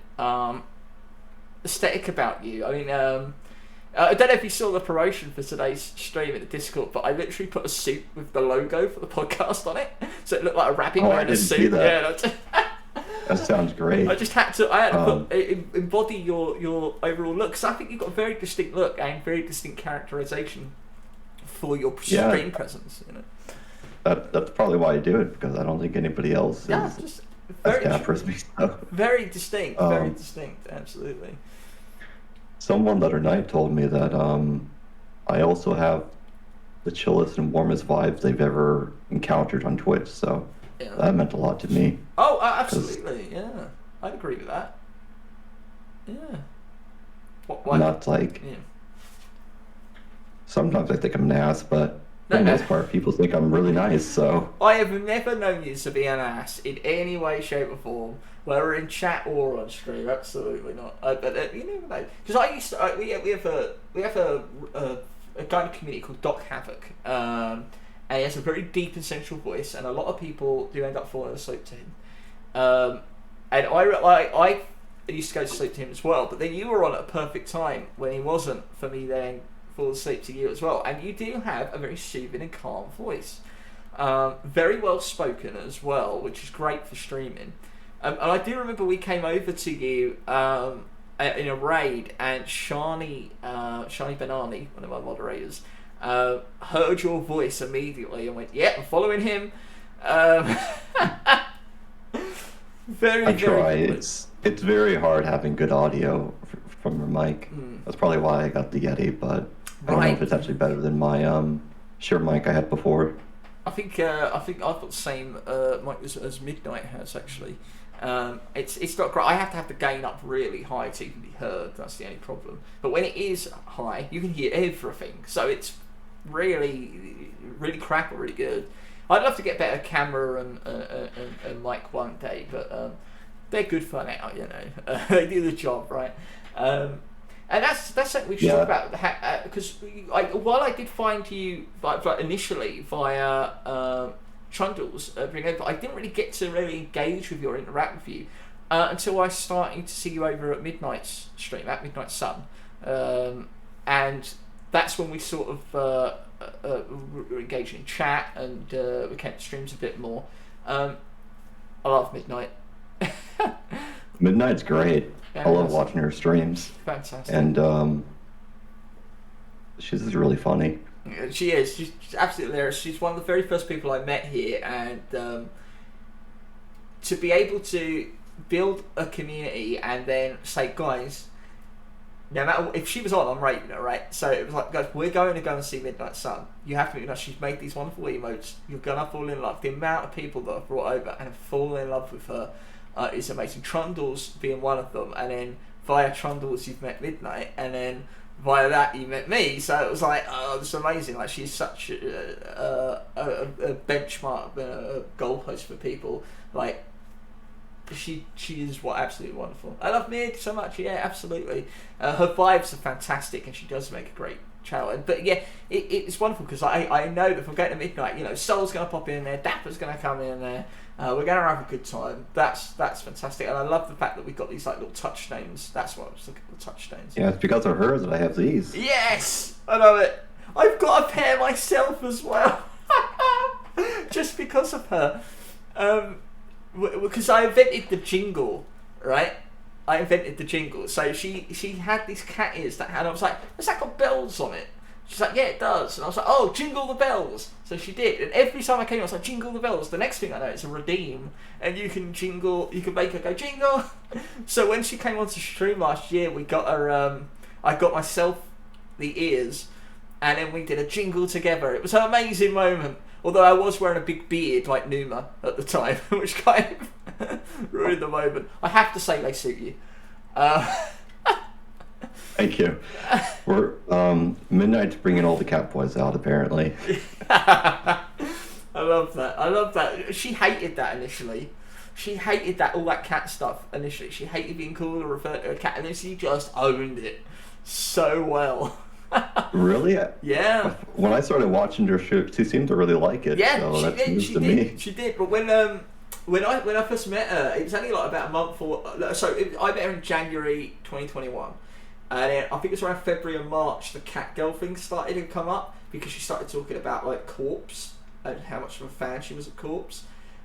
S1: aesthetic about you. I mean, I don't know if you saw the promotion for today's stream at the Discord, but I literally put a suit with the logo for the podcast on it, so it looked like a rabbit wearing a suit.
S3: See that.
S1: Yeah,
S3: That sounds great.
S1: I had to embody your overall look, because I think you've got a very distinct look and very distinct characterization for your stream presence. You know.
S3: That's probably why I do it, because I don't think anybody else is
S1: just
S3: as dapper as me. So.
S1: Very distinct, absolutely.
S3: Someone the other night told me that I also have the chillest and warmest vibes they've ever encountered on Twitch, so that meant a lot to me.
S1: Oh, absolutely, yeah. I'd agree with that. Yeah. Why?
S3: Not like...
S1: Yeah.
S3: Sometimes I think I'm an ass, but for the most part, people think I'm really nice, so...
S1: I have never known you to be an ass in any way, shape or form, whether in chat or on stream. Absolutely not. But you never know. Because I used to... we have a guy in the community called Doc Havoc, and he has a very deep and sensual voice, and a lot of people do end up falling asleep to him. And I used to go to sleep to him as well, but then you were on at a perfect time when he wasn't, for me then fall asleep to you as well. And you do have a very soothing and calm voice. Very well spoken as well, which is great for streaming. And I do remember we came over to you in a raid, and Shani Banani, one of our moderators, heard your voice immediately and went, "Yep, I'm following him."
S3: I try. It's very hard having good audio from your mic. That's probably why I got the Yeti, but I don't know if it's actually better than my Shure mic I had before.
S1: I think I've got the same mic as Midnight has actually. It's not great. I have to have the gain up really high to even be heard. That's the only problem. But when it is high, you can hear everything. So it's really crap or really good. I'd love to get better camera and mic one day, but they're good for now, you know. They do the job, right? And that's something we should talk about, because while I did find you initially via Trundles, I didn't really get to engage with you or interact with you until I started to see you over at Midnight's stream, at Midnight Sun, and that's when we sort of were engaged in chat, and we came to streams a bit more. I love Midnight.
S3: Midnight's great. I love watching her streams.
S1: Fantastic.
S3: And she's just really funny.
S1: She is. She's absolutely hilarious. She's one of the very first people I met here, and to be able to build a community and then say, guys, no matter if she was on, I'm rating her, right? So it was like, guys, we're going to go and see Midnight Sun. You have to meet her. She's made these wonderful emotes. You're gonna fall in love. The amount of people that I've brought over and have fallen in love with her is amazing. Trundles being one of them, and then via Trundles you've met Midnight, and then via that you met me. So it was like, oh, it's amazing. Like, she's such a benchmark, a goalpost for people. Like, she is absolutely wonderful. I love Mid so much. Yeah, absolutely. Her vibes are fantastic, and she does make a great channel. But yeah, it's wonderful because I know that if I'm going to Midnight, you know, Soul's going to pop in there, Dapper's going to come in there. We're going to have a good time. That's fantastic, and I love the fact that we've got these like little touchstones. That's what I was looking for, touchstones.
S3: Yeah, it's because of her that I have these.
S1: Yes, I love it. I've got a pair myself as well, just because of her. Because I invented the jingle, right? I invented the jingle. So she had these cat ears that had. I was like, has that got bells on it? She's like, yeah, it does. And I was like, oh, jingle the bells. So she did. And every time I came, I was like, jingle the bells. The next thing I know, it's a redeem. And you can jingle, you can make her go jingle. So when she came onto stream last year, we got her, I got myself the ears. And then we did a jingle together. It was an amazing moment. Although I was wearing a big beard like Numa at the time, which kind of ruined the moment. I have to say they suit you.
S3: Thank you. We're Midnight's bringing all the cat boys out, apparently.
S1: I love that. She hated that initially. She hated all that cat stuff initially. She hated being called or referred to a cat, and then she just owned it so well.
S3: Really?
S1: Yeah.
S3: When I started watching her, she seemed to really like it.
S1: Yeah,
S3: so
S1: she
S3: that's
S1: did.
S3: news
S1: She
S3: to
S1: did.
S3: me.
S1: She did. But when I first met her, it was only like about a month or so. I met her in January 2021, and then I think it was around February and March the cat girl thing started to come up because she started talking about like Corpse and how much of a fan she was of Corpse,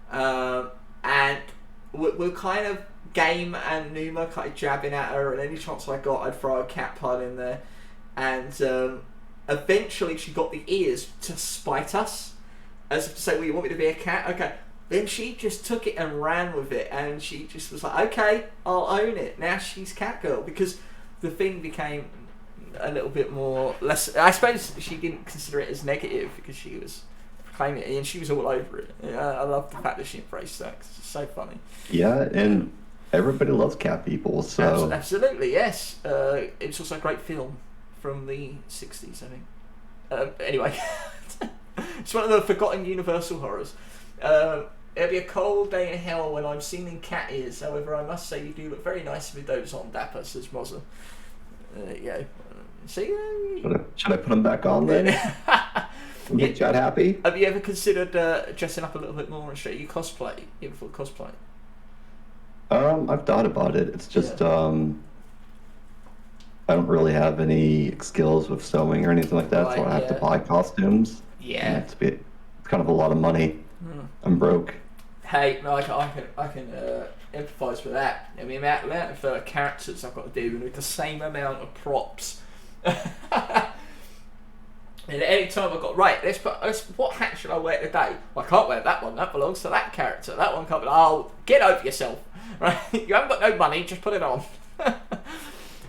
S1: and we're kind of Game and Numa kind of jabbing at her, and any chance I got, I'd throw a cat pun in there. And eventually she got the ears to spite us, as if to say, well, you want me to be a cat? Okay. Then she just took it and ran with it, and she just was like, okay, I'll own it. Now she's cat girl, because the thing became a little bit more less. I suppose she didn't consider it as negative because she was proclaiming it, and she was all over it. I love the fact that she embraced that, 'cause it's so funny.
S3: Yeah, and everybody loves cat people, so...
S1: Absolutely, yes. It's also a great film from the 60s, I think. Anyway, it's one of the forgotten Universal horrors. It'll be a cold day in hell when I'm seen in cat ears. However, I must say you do look very nice with those on, Dapper, says Mozza. There you go. See?
S3: Should I put them back on then? Make Chad happy?
S1: Have you ever considered dressing up a little bit more and shit? You cosplay, even for cosplay?
S3: I've thought about it. It's just, I don't really have any skills with sewing or anything like that, so I have to buy costumes.
S1: Yeah.
S3: It's kind of a lot of money. I'm broke.
S1: Hey, no, I can empathise with that. I mean, the amount of characters I've got to do with the same amount of props. And any time I've got, right, what hat should I wear today? Well, I can't wear that one. That belongs to that character. That one can't. Oh, get over yourself. Right? You haven't got no money. Just put it on.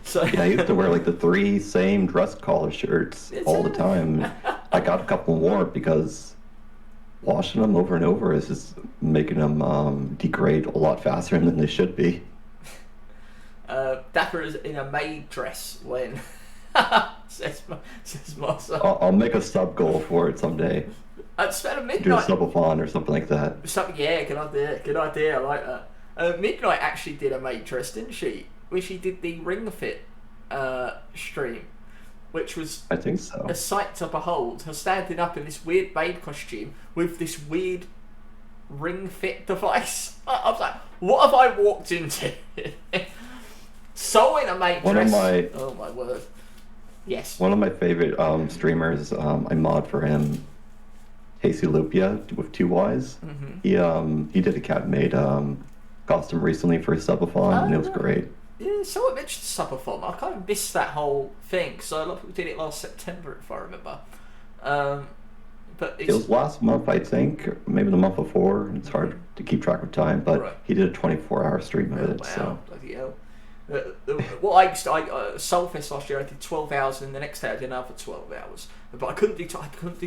S1: So
S3: yeah, I used to wear like the 3 same dress collar shirts all the time. I got a couple more because washing them over and over is just making them degrade a lot faster than they should be.
S1: Dapper is in a maid dress when says Marcel.
S3: I'll make a sub goal for it someday.
S1: Instead of Midnight,
S3: do a subathon or something like that.
S1: Yeah, good idea. I like that. Midnight actually did a maid dress, didn't she? Where she did the Ring Fit stream, which was,
S3: I think so,
S1: a sight to behold. Her standing up in this weird maid costume with this weird Ring Fit device. I was like, what have I walked into? So in a maid dress. Oh my word. Yes.
S3: One of my favorite streamers, I mod for him, Casey Lupia with 2 Ys. He did a cat maid costume recently for his subathon, and it was great.
S1: Yeah, someone mentioned subathon. I kind of missed that whole thing, so a lot of people did it last September, if I remember. But
S3: it was last month, I think, or maybe the month before. It's hard to keep track of time, but he did a 24-hour stream of it.
S1: Wow,
S3: so
S1: bloody hell. What Soulfest last year, I did 12 hours, and the next day I did another 12 hours. But I couldn't do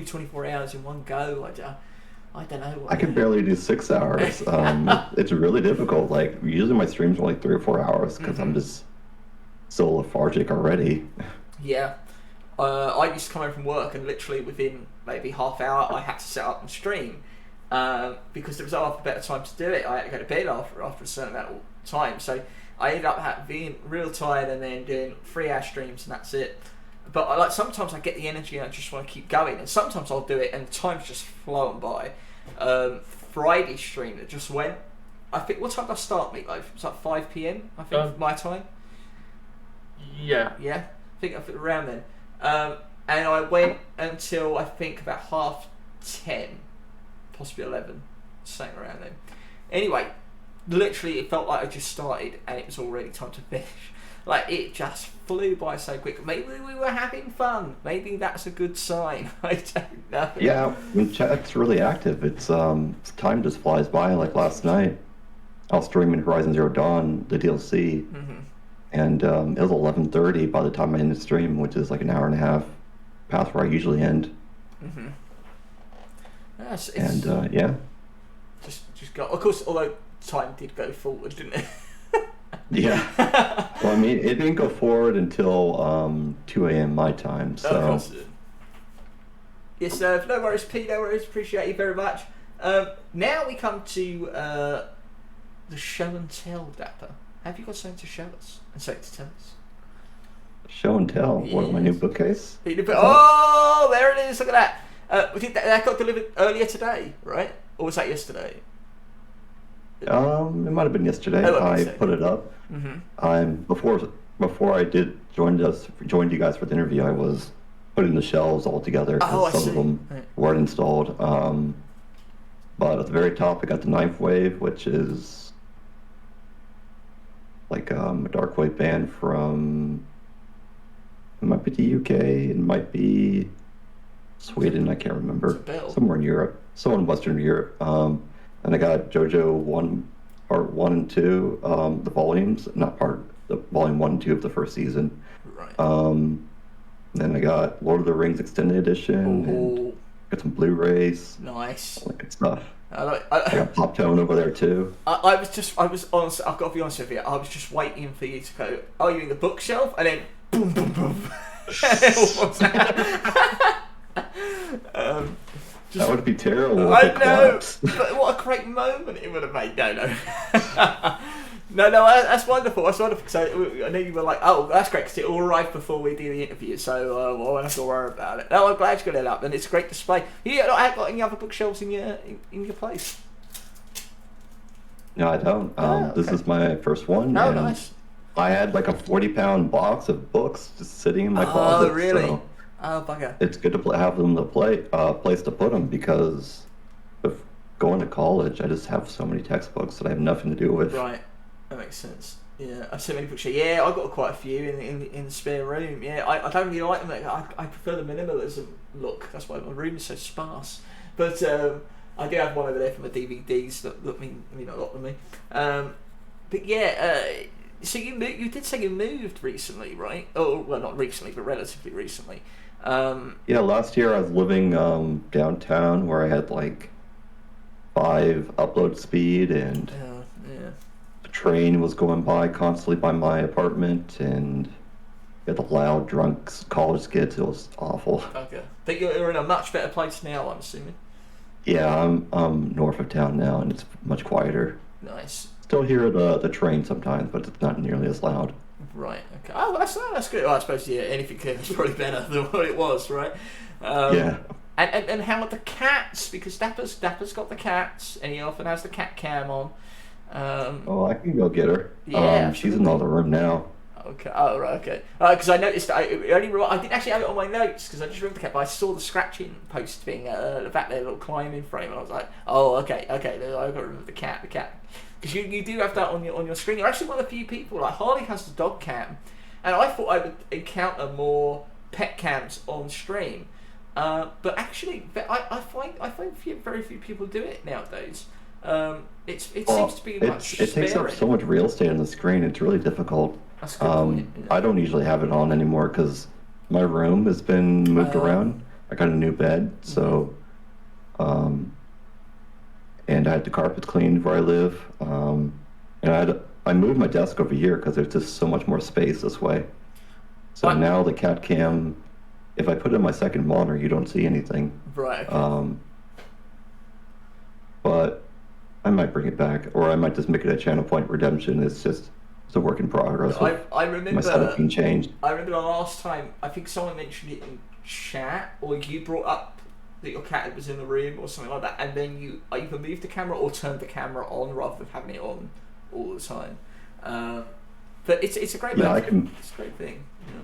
S1: 24 hours in one go. I don't know.
S3: I can barely do 6 hours. It's really difficult. Like, usually my streams are like 3 or 4 hours because I'm just so lethargic already.
S1: Yeah. I used to come home from work and literally within maybe half hour I had to set up and stream because there was a better time to do it. I had to go to bed after a certain amount of time. So I ended up being real tired and then doing 3-hour streams and that's it. But sometimes I get the energy and I just want to keep going, and sometimes I'll do it and the time's just flown by. Friday stream that just went. I think what time did I start, Meatloaf? It was like 5 p.m. I think my time.
S2: Yeah.
S1: Yeah, I think around then. And I went until I think about 10:30, possibly 11, something around then. Anyway, literally it felt like I just started and it was already time to finish. Like, it just flew by so quick. Maybe we were having fun. Maybe that's a good sign. I don't know.
S3: Yeah, when chat's really active, it's time just flies by. Like last night, I was streaming Horizon Zero Dawn, the DLC, and it was 11:30 by the time I ended the stream, which is like an hour and a half past where I usually end.
S1: Yes,
S3: yeah.
S1: Just go. Of course, although time did go forward, didn't it?
S3: Yeah. Well, I mean, it didn't go forward until 2 a.m. my time, so...
S1: Of course it did. Yes, no worries, Pete, no worries, appreciate you very much. Now we come to the show and tell, Dapper. Have you got something to show us and something to tell us?
S3: Show and tell? Yes. What, my new bookcase?
S1: Oh, there it is, look at that. That got delivered earlier today, right? Or was that yesterday?
S3: It might have been yesterday. I put it up. Before I joined you guys for the interview, I was putting the shelves all together because some of them weren't installed. But at the very top, I got the Ninth Wave, which is like a dark wave band from, it might be the UK, it might be Sweden, I can't remember. Somewhere in Europe, somewhere in Western Europe. And I got JoJo 1, Part 1 and 2, the volumes, the volume 1 and 2 of the first season.
S1: Right.
S3: Then I got Lord of the Rings Extended Edition, and got some Blu-rays.
S1: Nice.
S3: All that good stuff.
S1: I
S3: got Pop Tone over there too.
S1: I was honest, I've got to be honest with you, I was just waiting for you to go, oh, you're in the bookshelf? And then, boom, boom, boom.
S3: That would be terrible.
S1: I know, but what a great moment it would have made. No, that's wonderful. That's wonderful. So I knew you were like, oh, that's great because it all arrived before we did the interview, so I won't have to worry about it. No, I'm glad you got it up, and it's a great display. You haven't got any other bookshelves in your place?
S3: No, I don't.
S1: Okay.
S3: This is my first one.
S1: Oh, nice.
S3: I had like a 40-pound box of books just sitting in my closet.
S1: Oh, really?
S3: So
S1: oh, bugger.
S3: it's good to have them place to put them because of going to college, I just have so many textbooks that I have nothing to do with.
S1: Right. That makes sense. Yeah, I've so many bookshelves. Yeah, I've got quite a few in the spare room. Yeah, I don't really like them. I prefer the minimalism look. That's why my room is so sparse. But I do have one over there for my DVDs that mean a lot to me. But yeah, so you did say you moved recently, right? Oh, well, not recently, but relatively recently.
S3: Yeah, last year I was living downtown where I had like 5 upload speed and the train was going by constantly by my apartment and you had the loud drunk college kids. It was awful.
S1: Okay, but you're in a much better place now, I'm assuming.
S3: Yeah, I'm north of town now and it's much quieter.
S1: Nice.
S3: Still hear the train sometimes, but it's not nearly as loud.
S1: Right. Okay. Oh, well, that's good. Well, I suppose anything is probably better than what it was, right?
S3: Yeah.
S1: And how are the cats? Because Dapper's got the cats, and he often has the cat cam on.
S3: I can go get her.
S1: Yeah,
S3: she's in the other room now.
S1: Okay. Oh, right. Okay. Because I noticed I didn't actually have it on my notes because I just removed the cat, but I saw the scratching post being the fact their little climbing frame, and I was like, oh, okay. I've got to remove the cat. Because you do have that on your screen. You're actually one of the few people. Like Harley has the dog cam, and I thought I would encounter more pet cams on stream. But actually, I find very few people do it nowadays. It seems to be much
S3: It takes up
S1: sparing.
S3: so much real estate on the screen. It's really difficult.
S1: That's a good point. Yeah.
S3: I don't usually have it on anymore because my room has been moved around. I got a new bed, so and I had the carpets cleaned where I live. And I moved my desk over here because there's just so much more space this way. So now the cat cam, if I put it in my second monitor, you don't see anything.
S1: Right. Okay.
S3: But I might bring it back, or I might just make it a channel point redemption. It's a work in progress.
S1: I remember
S3: my setup being changed.
S1: I remember the last time, I think someone mentioned it in chat, or you brought up that your cat was in the room or something like that, and then you either moved the camera or turned the camera on rather than having it on all the time. But it's a great it's a great thing. Yeah.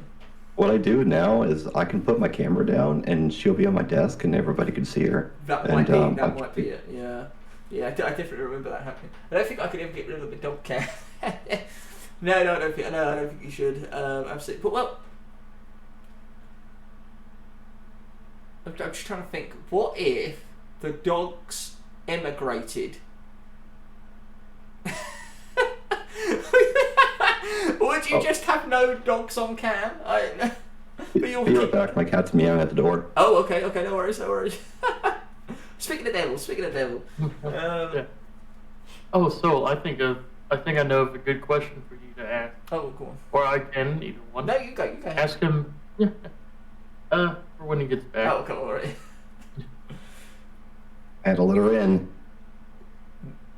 S3: What I do now is I can put my camera down and she'll be on my desk and everybody can see her.
S1: That might be it. Yeah. Yeah, I definitely remember that happening. I don't think I could ever get rid of the dog cat. No, I don't think you should. Absolutely. But well, I'm just trying to think. What if the dogs emigrated? Would you just have no dogs on cam?
S3: Be right back. My cat's meowing at the door.
S1: Oh, okay, no worries. Speaking of devil.
S2: Yeah. Oh, so I think I know of a good question for you to ask.
S1: Oh, go on.
S2: Or I can, either one.
S1: No, you go.
S2: Ask him. Yeah. For when he gets back.
S1: Oh, come on, alright.
S3: Had to let her in.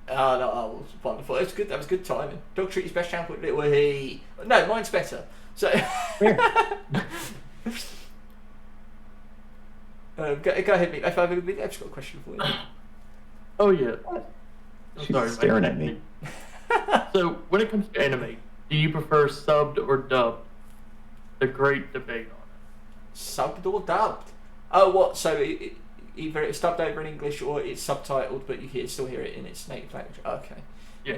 S1: Oh, no, oh, wonderful. It was good. That was good timing. Dog treat his best shampoo. No, mine's better. So. Go ahead, mate. I've just got a question for you.
S2: Oh yeah.
S3: She's staring at me.
S2: So when it comes to anime, do you prefer subbed or dubbed? The great debate on it.
S1: Subbed or dubbed? Oh, what? So either it's dubbed over in English or it's subtitled, but you still hear it in its native language. Okay.
S2: Yeah.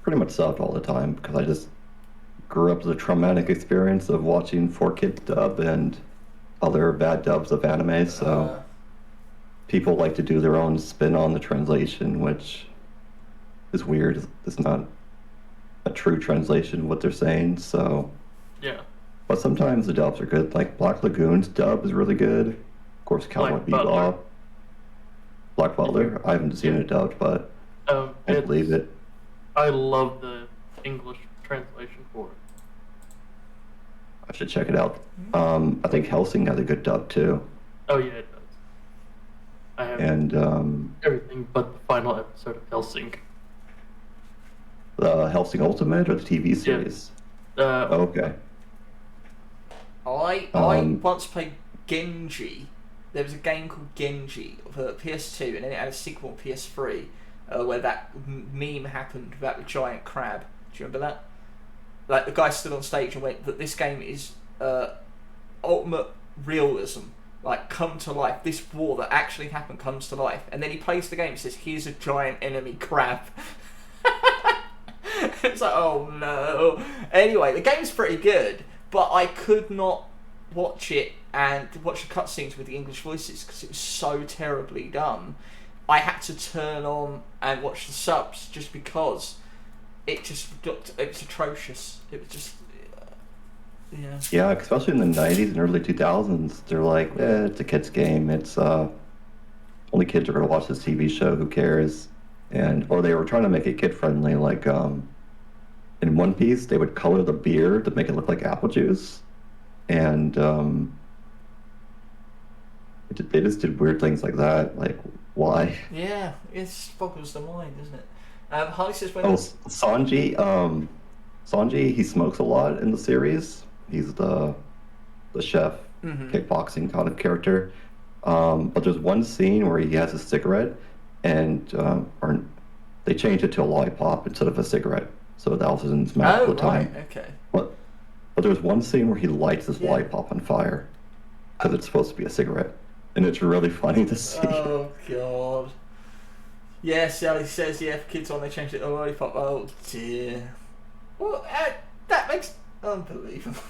S3: Pretty much subbed all the time because I just grew up with a traumatic experience of watching 4Kids dub and other bad dubs of anime. So people like to do their own spin on the translation, which is weird. It's not a true translation of what they're saying. So
S2: yeah.
S3: But sometimes the dubs are good. Like Black Lagoon's dub is really good. Of course, Cowboy Bebop. Black Butler. I haven't seen it dubbed, but I believe it.
S2: I love the English translation for it.
S3: I should check it out. I think Helsing has a good dub too.
S2: Oh yeah, it does. I have everything but the final episode of Helsing.
S3: The Helsing Ultimate or the TV series?
S2: Yeah.
S3: Okay.
S1: I once played Genji. There was a game called Genji for PS2, and then it had a sequel on PS3 where that meme happened about the giant crab. Do you remember that? Like the guy stood on stage and went, "That this game is ultimate realism, like come to life. This war that actually happened comes to life." And then he plays the game. He says, "Here's a giant enemy crab." It's like, oh no. Anyway, the game's pretty good, but I could not watch it and watch the cutscenes with the English voices because it was so terribly done. I had to turn on and watch the subs just because it was atrocious. It was just, yeah.
S3: Yeah, especially in the 90s and early 2000s, they're like, it's a kid's game. It's only kids are going to watch this TV show. Who cares? Or they were trying to make it kid friendly. Like in One Piece, they would color the beer to make it look like apple juice, and they just did weird things like that. Like, why?
S1: Yeah, it boggles the mind, doesn't it? Harley says when.
S3: Oh, Sanji. Sanji, he smokes a lot in the series. He's the chef, kickboxing kind of character. But there's one scene where he has a cigarette, and they changed it to a lollipop instead of a cigarette, so that was in his mouth all the time.
S1: Right, okay.
S3: But there's one scene where he lights his lollipop on fire because it's supposed to be a cigarette, and it's really funny to see.
S1: Oh god. Yeah, Sally says, yeah, for kids on they changed it to lollipop. Oh dear. Well, that makes unbelievable.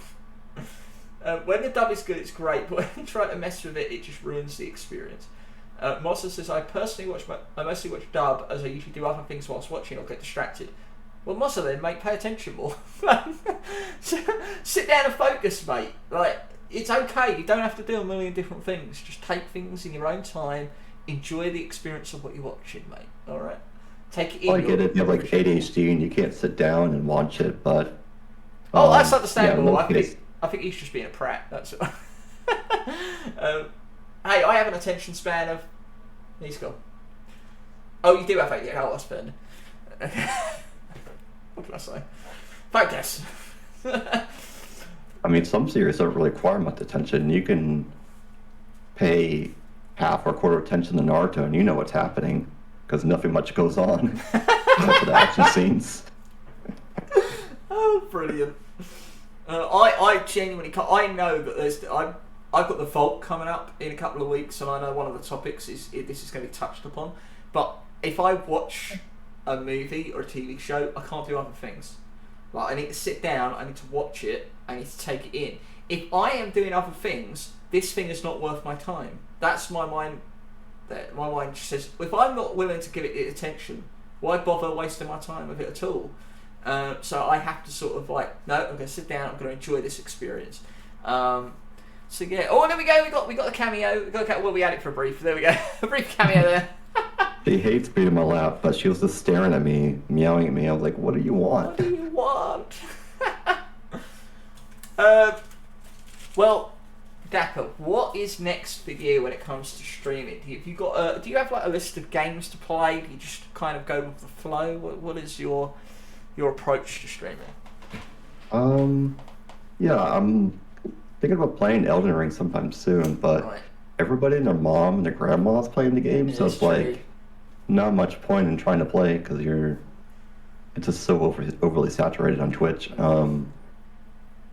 S1: When the dub is good, it's great, but when you try to mess with it, it just ruins the experience. Monster says, I mostly watch dub as I usually do other things whilst watching or get distracted. Well, Monster then, mate, pay attention more. Sit down and focus, mate. Like, it's okay. You don't have to do a million different things. Just take things in your own time. Enjoy the experience of what you're watching, mate. All right? Take it in.
S3: I get it. You have like ADHD and you can't sit down and watch it, but...
S1: Oh, that's understandable.
S3: Yeah,
S1: I think he's just being a prat. That's it. Hey, I have an attention span of... He's gone. Oh, you do have ADHD. Oh, that's fair. What can I say? Focus.
S3: I mean, some series don't really require much attention. You can pay half or quarter attention to Naruto and you know what's happening because nothing much goes on for the action scenes.
S1: Oh, brilliant. I genuinely can't... I know that I've got the Vault coming up in a couple of weeks, and I know one of the topics is this is going to be touched upon. But if I watch a movie or a TV show, I can't do other things. Like, I need to sit down, I need to watch it, I need to take it in. If I am doing other things, this thing is not worth my time. That's my mind. My mind just says, if I'm not willing to give it attention, why bother wasting my time with it at all? So I have to sort of like, no, I'm going to sit down, I'm going to enjoy this experience. So yeah, oh, there we go, we got the cameo. Well, we had it for a brief. There we go, a brief cameo there.
S3: She hates being in my lap, but she was just staring at me, meowing at me. I was like, what do you want?
S1: What do you want? Well, Dapper, what is next for you when it comes to streaming? Do you have like a list of games to play? Do you just kind of go with the flow? What is your approach to streaming?
S3: Yeah, I'm thinking about playing Elden Ring sometime soon, but
S1: Right.
S3: everybody and their mom and their grandma is playing the game, so it's like not much point in trying to play because it's just so overly saturated on Twitch.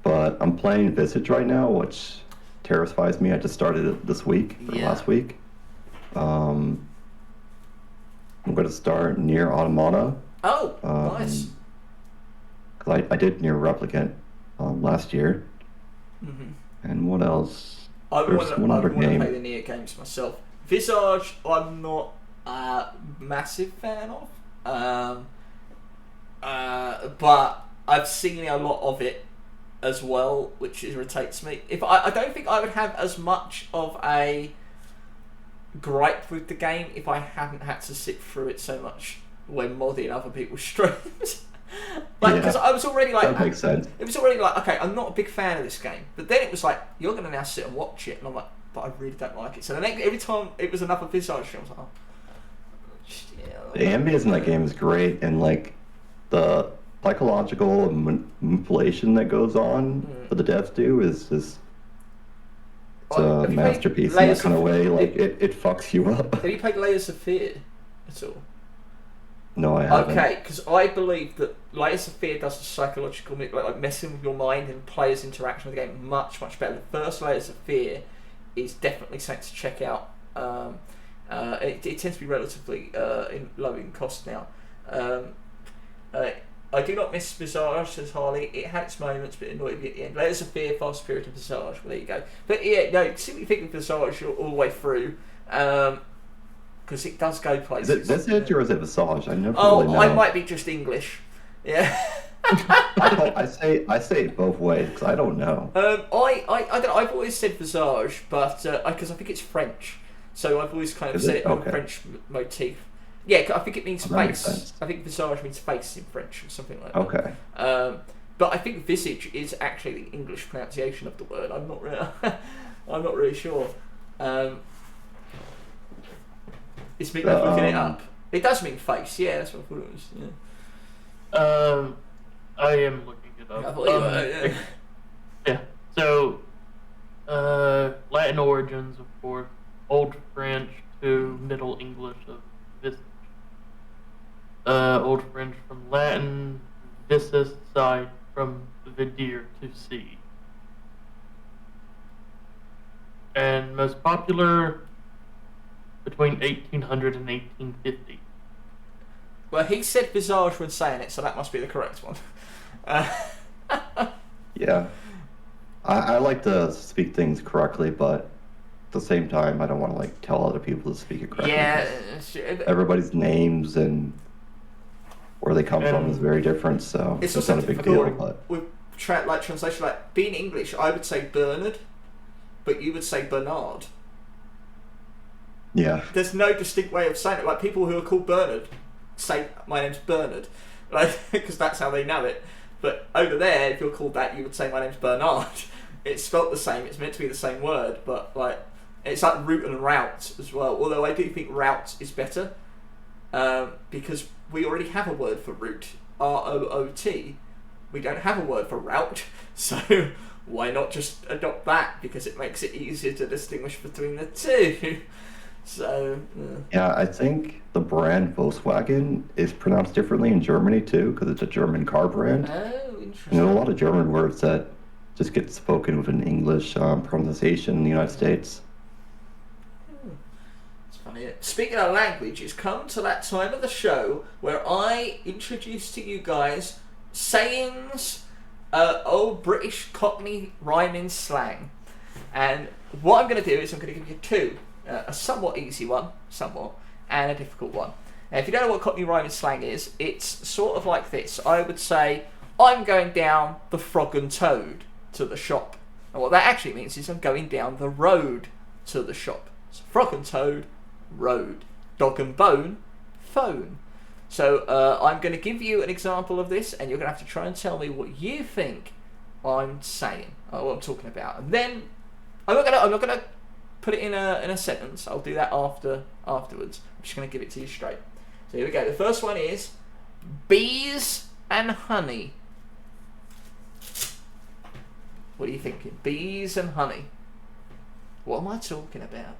S3: But I'm playing Visage right now, which terrifies me. I just started it this week or last week. I'm going to start Nier Automata.
S1: Oh, nice.
S3: Because I did Nier Replicant last year.
S1: Mm-hmm.
S3: And what else?
S1: I want to
S3: game.
S1: play the Nier games myself. Visage, I'm not a massive fan of, but I've seen a lot of it as well, which irritates me. I don't think I would have as much of a gripe with the game if I hadn't had to sit through it so much when modding other people's streams. Because I was already like,
S3: that makes sense.
S1: It was already like, okay, I'm not a big fan of this game, but then it was like, you're going to now sit and watch it, and I'm like, but I really don't like it. So then every time it was another Visage film, I was like, oh.
S3: The ambience in that game is great, and like the psychological manipulation that goes on that the devs do is just a masterpiece in that kind of way. Like it fucks you up.
S1: Have you played Layers of Fear at all?
S3: No, I haven't.
S1: Okay, because I believe that Layers of Fear does the psychological, like messing with your mind and players' interaction with the game much, much better. The first Layers of Fear is definitely something to check out. It tends to be relatively low in cost now. I do not miss Visage, says Harley. It had its moments, but it annoyed me at the end. Layers of Fear, Fast Spirit, and Visage. Well, there you go. But yeah, no, see what you think of Visage all the way through. Because it does go places.
S3: Is it Visage or is it Visage? I never really know.
S1: I might be just English. Yeah.
S3: I say it both ways because I don't know.
S1: I don't know. I've always said Visage, but because I think it's French, so I've always kind of said it on a French motif. Yeah, I think it means face. I think Visage means face in French or something like that.
S3: Okay.
S1: But I think Visage is actually the English pronunciation of the word. I'm not really, I'm not really sure. It's me looking it up. It does mean face. Yeah, that's what I thought it was. Yeah.
S2: I am looking it up.
S1: I thought you were, yeah.
S2: Yeah. So, Latin origins, of course. Old French to Middle English of Visage. Old French from Latin, visus, side, from vidir, to see. And most popular between 1800 and 1850.
S1: Well, he said Visage when saying it, so that must be the correct one.
S3: Yeah. I like to speak things correctly, but the same time, I don't want to like tell other people to speak it correctly.
S1: Yeah.
S3: Everybody's names and where they come from is very different, so
S1: It's
S3: it's
S1: also
S3: not a big deal.
S1: difficult
S3: But
S1: with translation. Like being English, I would say Bernard, but you would say Bernard.
S3: yeah,
S1: There's no distinct way of saying it. Like people who are called Bernard say, "My name's Bernard," like because that's how they know it. But over there, if you're called that, you would say, "My name's Bernard." It's spelt the same. It's meant to be the same word, but like it's like route and route as well. Although I do think route is better because we already have a word for route, ROOT. We don't have a word for route, so why not just adopt that? Because it makes it easier to distinguish between the two. So
S3: yeah, I think the brand Volkswagen is pronounced differently in Germany too, because it's a German car brand.
S1: Oh, interesting.
S3: And there are a lot of German words that just get spoken with an English pronunciation in the United States.
S1: It's funny. Speaking of language, it's come to that time of the show where I introduce to you guys sayings, old British Cockney rhyming slang. And what I'm going to do is I'm going to give you two. A somewhat easy one, and a difficult one. Now, if you don't know what Cockney rhyming slang is, it's sort of like this. I would say, I'm going down the Frog and Toad to the shop. And what that actually means is I'm going down the road to the shop. So Frog and Toad, road. Dog and Bone, phone. So I'm going to give you an example of this, and you're going to have to try and tell me what you think I'm saying, or what I'm talking about. And then I'm not gonna put it in a sentence. I'll do that afterwards. I'm just going to give it to you straight. So here we go. The first one is bees and honey. What are you thinking? Bees and honey. What am I talking about?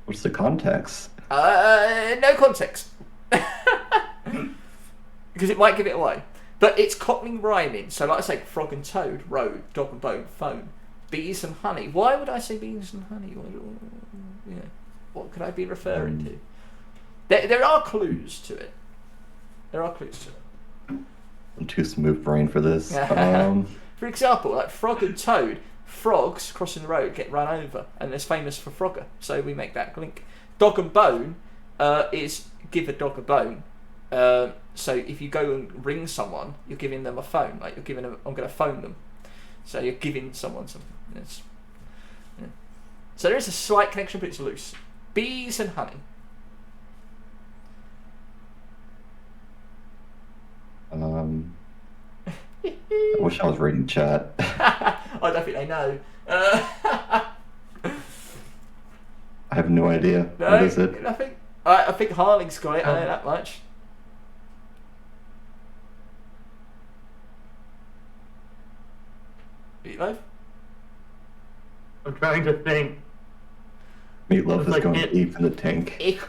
S3: What's the context?
S1: No context. Because it might give it away. But it's Cockney rhyming. So like I say, frog and toad, road, dog and bone, phone. Bees and honey. Why would I say bees and honey? What could I be referring to? There are clues to it.
S3: I'm too smooth brain for this.
S1: For example, like frog and toad. Frogs crossing the road get run over, and it's famous for Frogger. So we make that link. Dog and bone is give a dog a bone. So if you go and ring someone, you're giving them a phone. Like you're giving them, I'm going to phone them. So you're giving someone something. So there is a slight connection, but it's loose. Bees and honey.
S3: I wish I was reading chat.
S1: I don't think they know.
S3: I have no idea.
S1: No,
S3: what is it?
S1: Nothing. I think Harling's got it. I know that much. Meatloaf?
S2: I'm trying to think.
S3: Meatloaf is
S2: like
S3: going
S2: it-
S3: deep in the tank.
S2: Because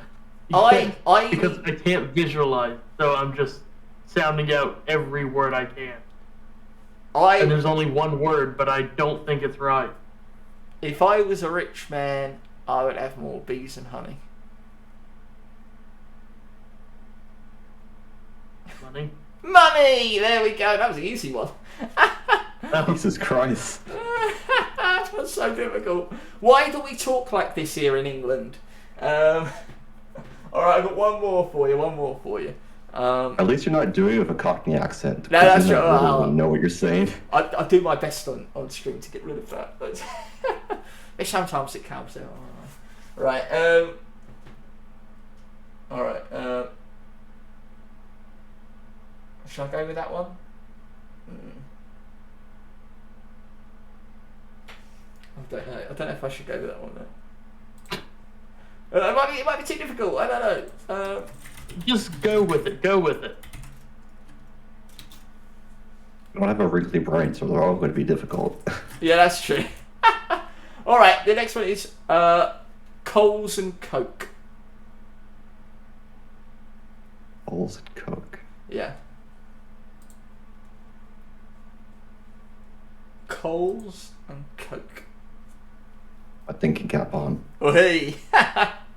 S2: I can't visualize, so I'm just sounding out every word I can. And there's only one word, but I don't think it's right.
S1: If I was a rich man, I would have more bees and honey.
S2: Money?
S1: Money! There we go. That was an easy one.
S3: Jesus Christ.
S1: That's so difficult. Why do we talk like this here in England? Alright, I've got one more for you.
S3: At least you're not doing it with a Cockney accent.
S1: No, that's
S3: because then
S1: true.
S3: I really won't know what you're saying.
S1: I do my best on stream to get rid of that, but sometimes it comes out. Right. Alright. Shall I go with that one? I don't know. I don't know if I should go with that one though. It might be too difficult. I don't know.
S2: Just go with it. Go with it.
S3: I don't have a wrinkly brain, so they're all going to be difficult.
S1: Yeah, that's true. Alright, the next one is Coles and Coke.
S3: Coles and Coke.
S1: Yeah. Coles and Coke.
S3: My thinking cap on.
S1: Oh, hey! I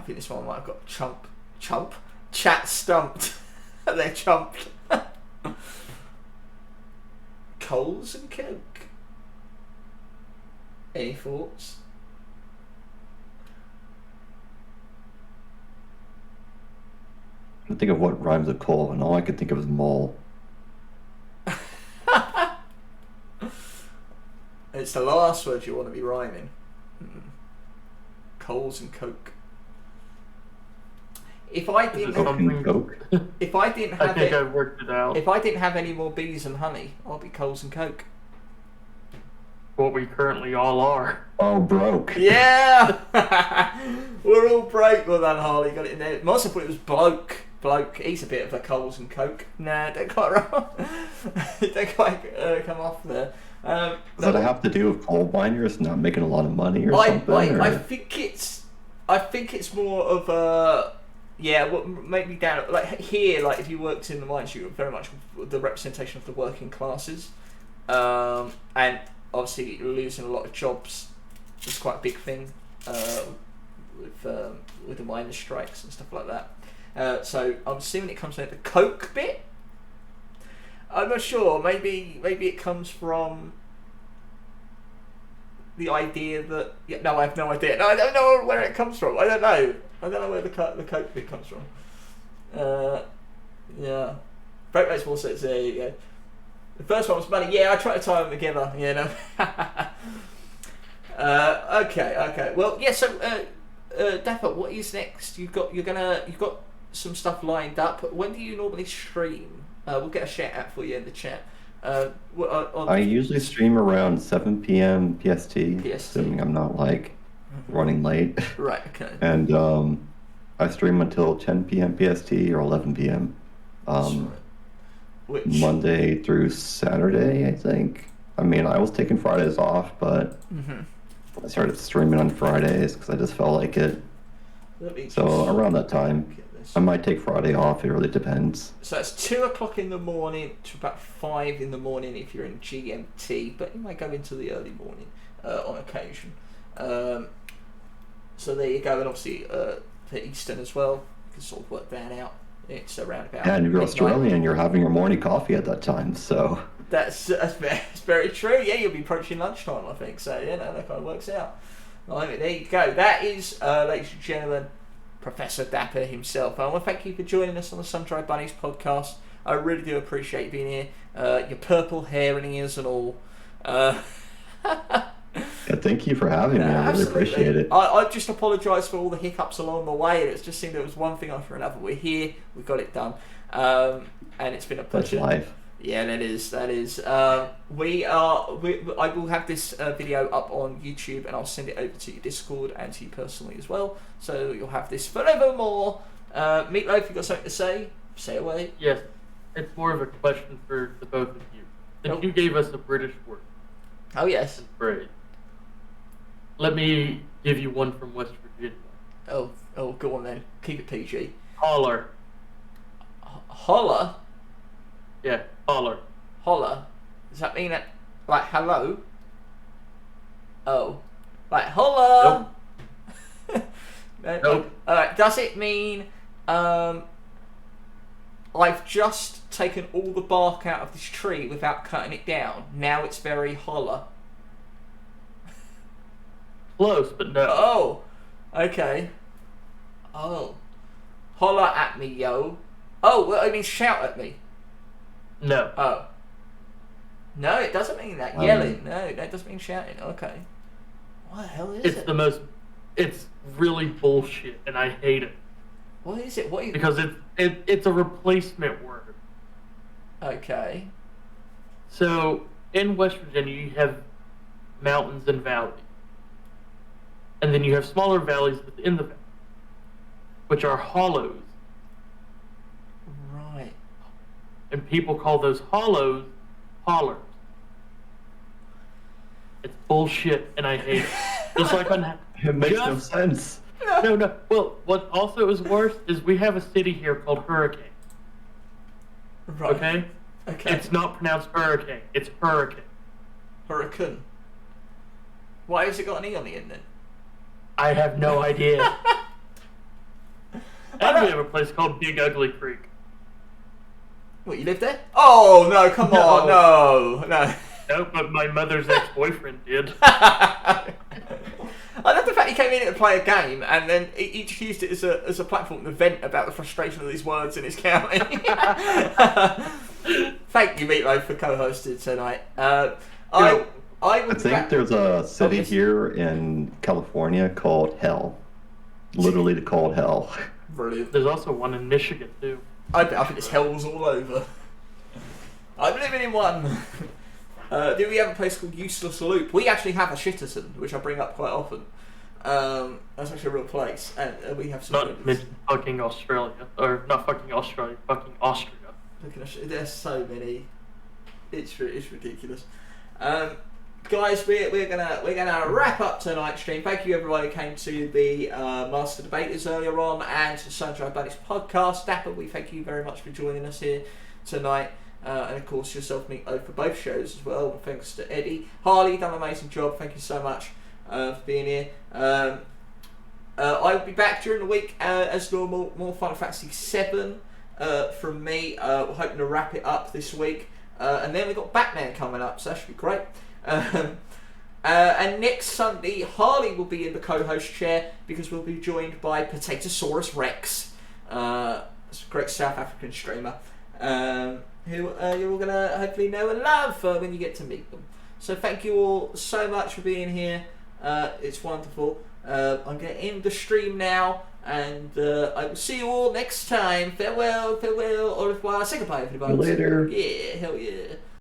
S1: think this one might have got chump? Chat stumped. They're chumped. Coals and Coke. Any thoughts?
S3: I think of what rhymes with coal, and all I could think of is mole.
S1: It's the last word you want to be rhyming. Coals and Coke. If I didn't,
S3: Coke.
S1: if I didn't have
S2: I think I've worked it out.
S1: if I didn't have any more bees and honey, I'll be Coals and Coke.
S2: What we currently all are.
S3: Oh, broke.
S1: Yeah, we're all broke. Well done, Harley. Got it in there. Most of it was bloke. Bloke. He's a bit of a Coals and Coke. Nah, don't quite wrong. Don't quite come off there.
S3: Does that have to do with coal miners not making a lot of money or something?
S1: I think it's more of a what maybe down like here, like if you worked in the mines, you were very much the representation of the working classes, and obviously losing a lot of jobs was quite a big thing with the miners' strikes and stuff like that. So I'm assuming it comes from the Coke bit. I'm not sure. Maybe it comes from the idea that no, I have no idea. No, I don't know where it comes from. I don't know where the Coke bit comes from. Yeah. Break Baseball says there you go. The first one was money. Yeah, I try to tie them together. You know. Okay. Well, yeah. So, Dapper, what is next? You've got some stuff lined up. When do you normally stream? We'll get a shout out for you in the chat.
S3: I usually stream around 7 p.m. PST, assuming I'm not like running late.
S1: Right. Okay.
S3: And I stream until 10 p.m. PST or 11 p.m.
S1: Which...
S3: Monday through Saturday, I think. I mean, I was taking Fridays off, but I started streaming on Fridays because I just felt like it. So around that time. I might take Friday off, it really depends.
S1: So it's 2 o'clock in the morning to about 5 in the morning if you're in GMT, but you might go into the early morning on occasion. So there you go, and obviously for Eastern as well, you can sort of work that out. It's around about.
S3: And if you're Australian, you're having your morning coffee at that time, so.
S1: That's very true. Yeah, you'll be approaching lunchtime, I think. So yeah, that kind of works out. There you go. That is, ladies and gentlemen, Professor Dapper himself. I want to thank you for joining us on the Sun-Dried Bunnies podcast. I really do appreciate you being here. Your purple hair and ears and all.
S3: Yeah, thank you for having me. I really appreciate it.
S1: I just apologise for all the hiccups along the way. It just seemed it was one thing after another. We're here. We got it done. And it's been a pleasure.
S3: That's life.
S1: Yeah, that is. I will have this video up on YouTube, and I'll send it over to your Discord and to you personally as well. So you'll have this forevermore. Meatloaf, you got something to say? Say away.
S2: Yes, it's more of a question for the both of you. Since you gave us a British word.
S1: Oh yes.
S2: Great. Let me give you one from West Virginia.
S1: Oh, go on then. Keep it PG.
S2: Holler.
S1: Holler?
S2: Yeah, holler.
S1: Holler? Does that mean that, like, hello? Oh. Like, holler?
S2: Nope.
S1: Nope. Alright, does it mean, I've just taken all the bark out of this tree without cutting it down. Now it's very holler.
S2: Close, but no.
S1: Oh. Okay. Oh. Holler at me, yo. Oh, well, I mean shout at me.
S2: No.
S1: Oh. No, it doesn't mean that. Yelling. No, that doesn't mean shouting. Okay. What the hell is it?
S2: It's really bullshit, and I hate it.
S1: What is it? What is
S2: Because it's a replacement word.
S1: Okay.
S2: So, in West Virginia, you have mountains and valleys. And then you have smaller valleys within the valley, which are hollows.
S1: Right.
S2: And people call those hollows hollers. It's bullshit, and I hate it. Just like on...
S3: It makes no sense.
S2: No. Well, what also is worse is we have a city here called Hurricane.
S1: Right.
S2: Okay?
S1: Okay.
S2: It's not pronounced hurricane. It's hurricane.
S1: Hurricane. Why has it got an E on the end then?
S2: I have no idea. And we have a place called Big Ugly Creek.
S1: What, you live there? Oh, no, come on, no.
S2: No, but my mother's ex-boyfriend did.
S1: I love the fact he came in to play a game and then he just used it as a platform to vent about the frustration of these words in his county. Thank you, Meatloaf, for co-hosting tonight. I
S3: think there's a city here in California called Hell. Literally called Hell.
S1: Brilliant.
S2: There's also one in Michigan, too.
S1: I think it's hells all over. I'm living in one. Do we have a place called Useless Loop? We actually have a Shitterton, which I bring up quite often. That's actually a real place, and we have some.
S2: Not fucking Australia, or not fucking Australia, fucking Austria.
S1: There's so many. It's ridiculous. Guys, we're gonna wrap up tonight's stream. Thank you everyone who came to the Master Debaters earlier on and to Sun-Dried Bunnies Podcast. Dapper, we thank you very much for joining us here tonight. And of course yourself, Meatloaf, for both shows as well. Thanks to Eddie. Harley, done an amazing job. Thank you so much for being here. I will be back during the week as normal. More Final Fantasy VII from me. We're hoping to wrap it up this week. And then we've got Batman coming up, so that should be great. And next Sunday, Harley will be in the co-host chair because we'll be joined by Potatosaurus Rex. It's a great South African streamer. Who you're all going to hopefully know and love when you get to meet them. So thank you all so much for being here. It's wonderful. I'm going to end the stream now, and I will see you all next time. Farewell, au revoir. Say goodbye, everybody.
S3: Later.
S1: Yeah, hell yeah.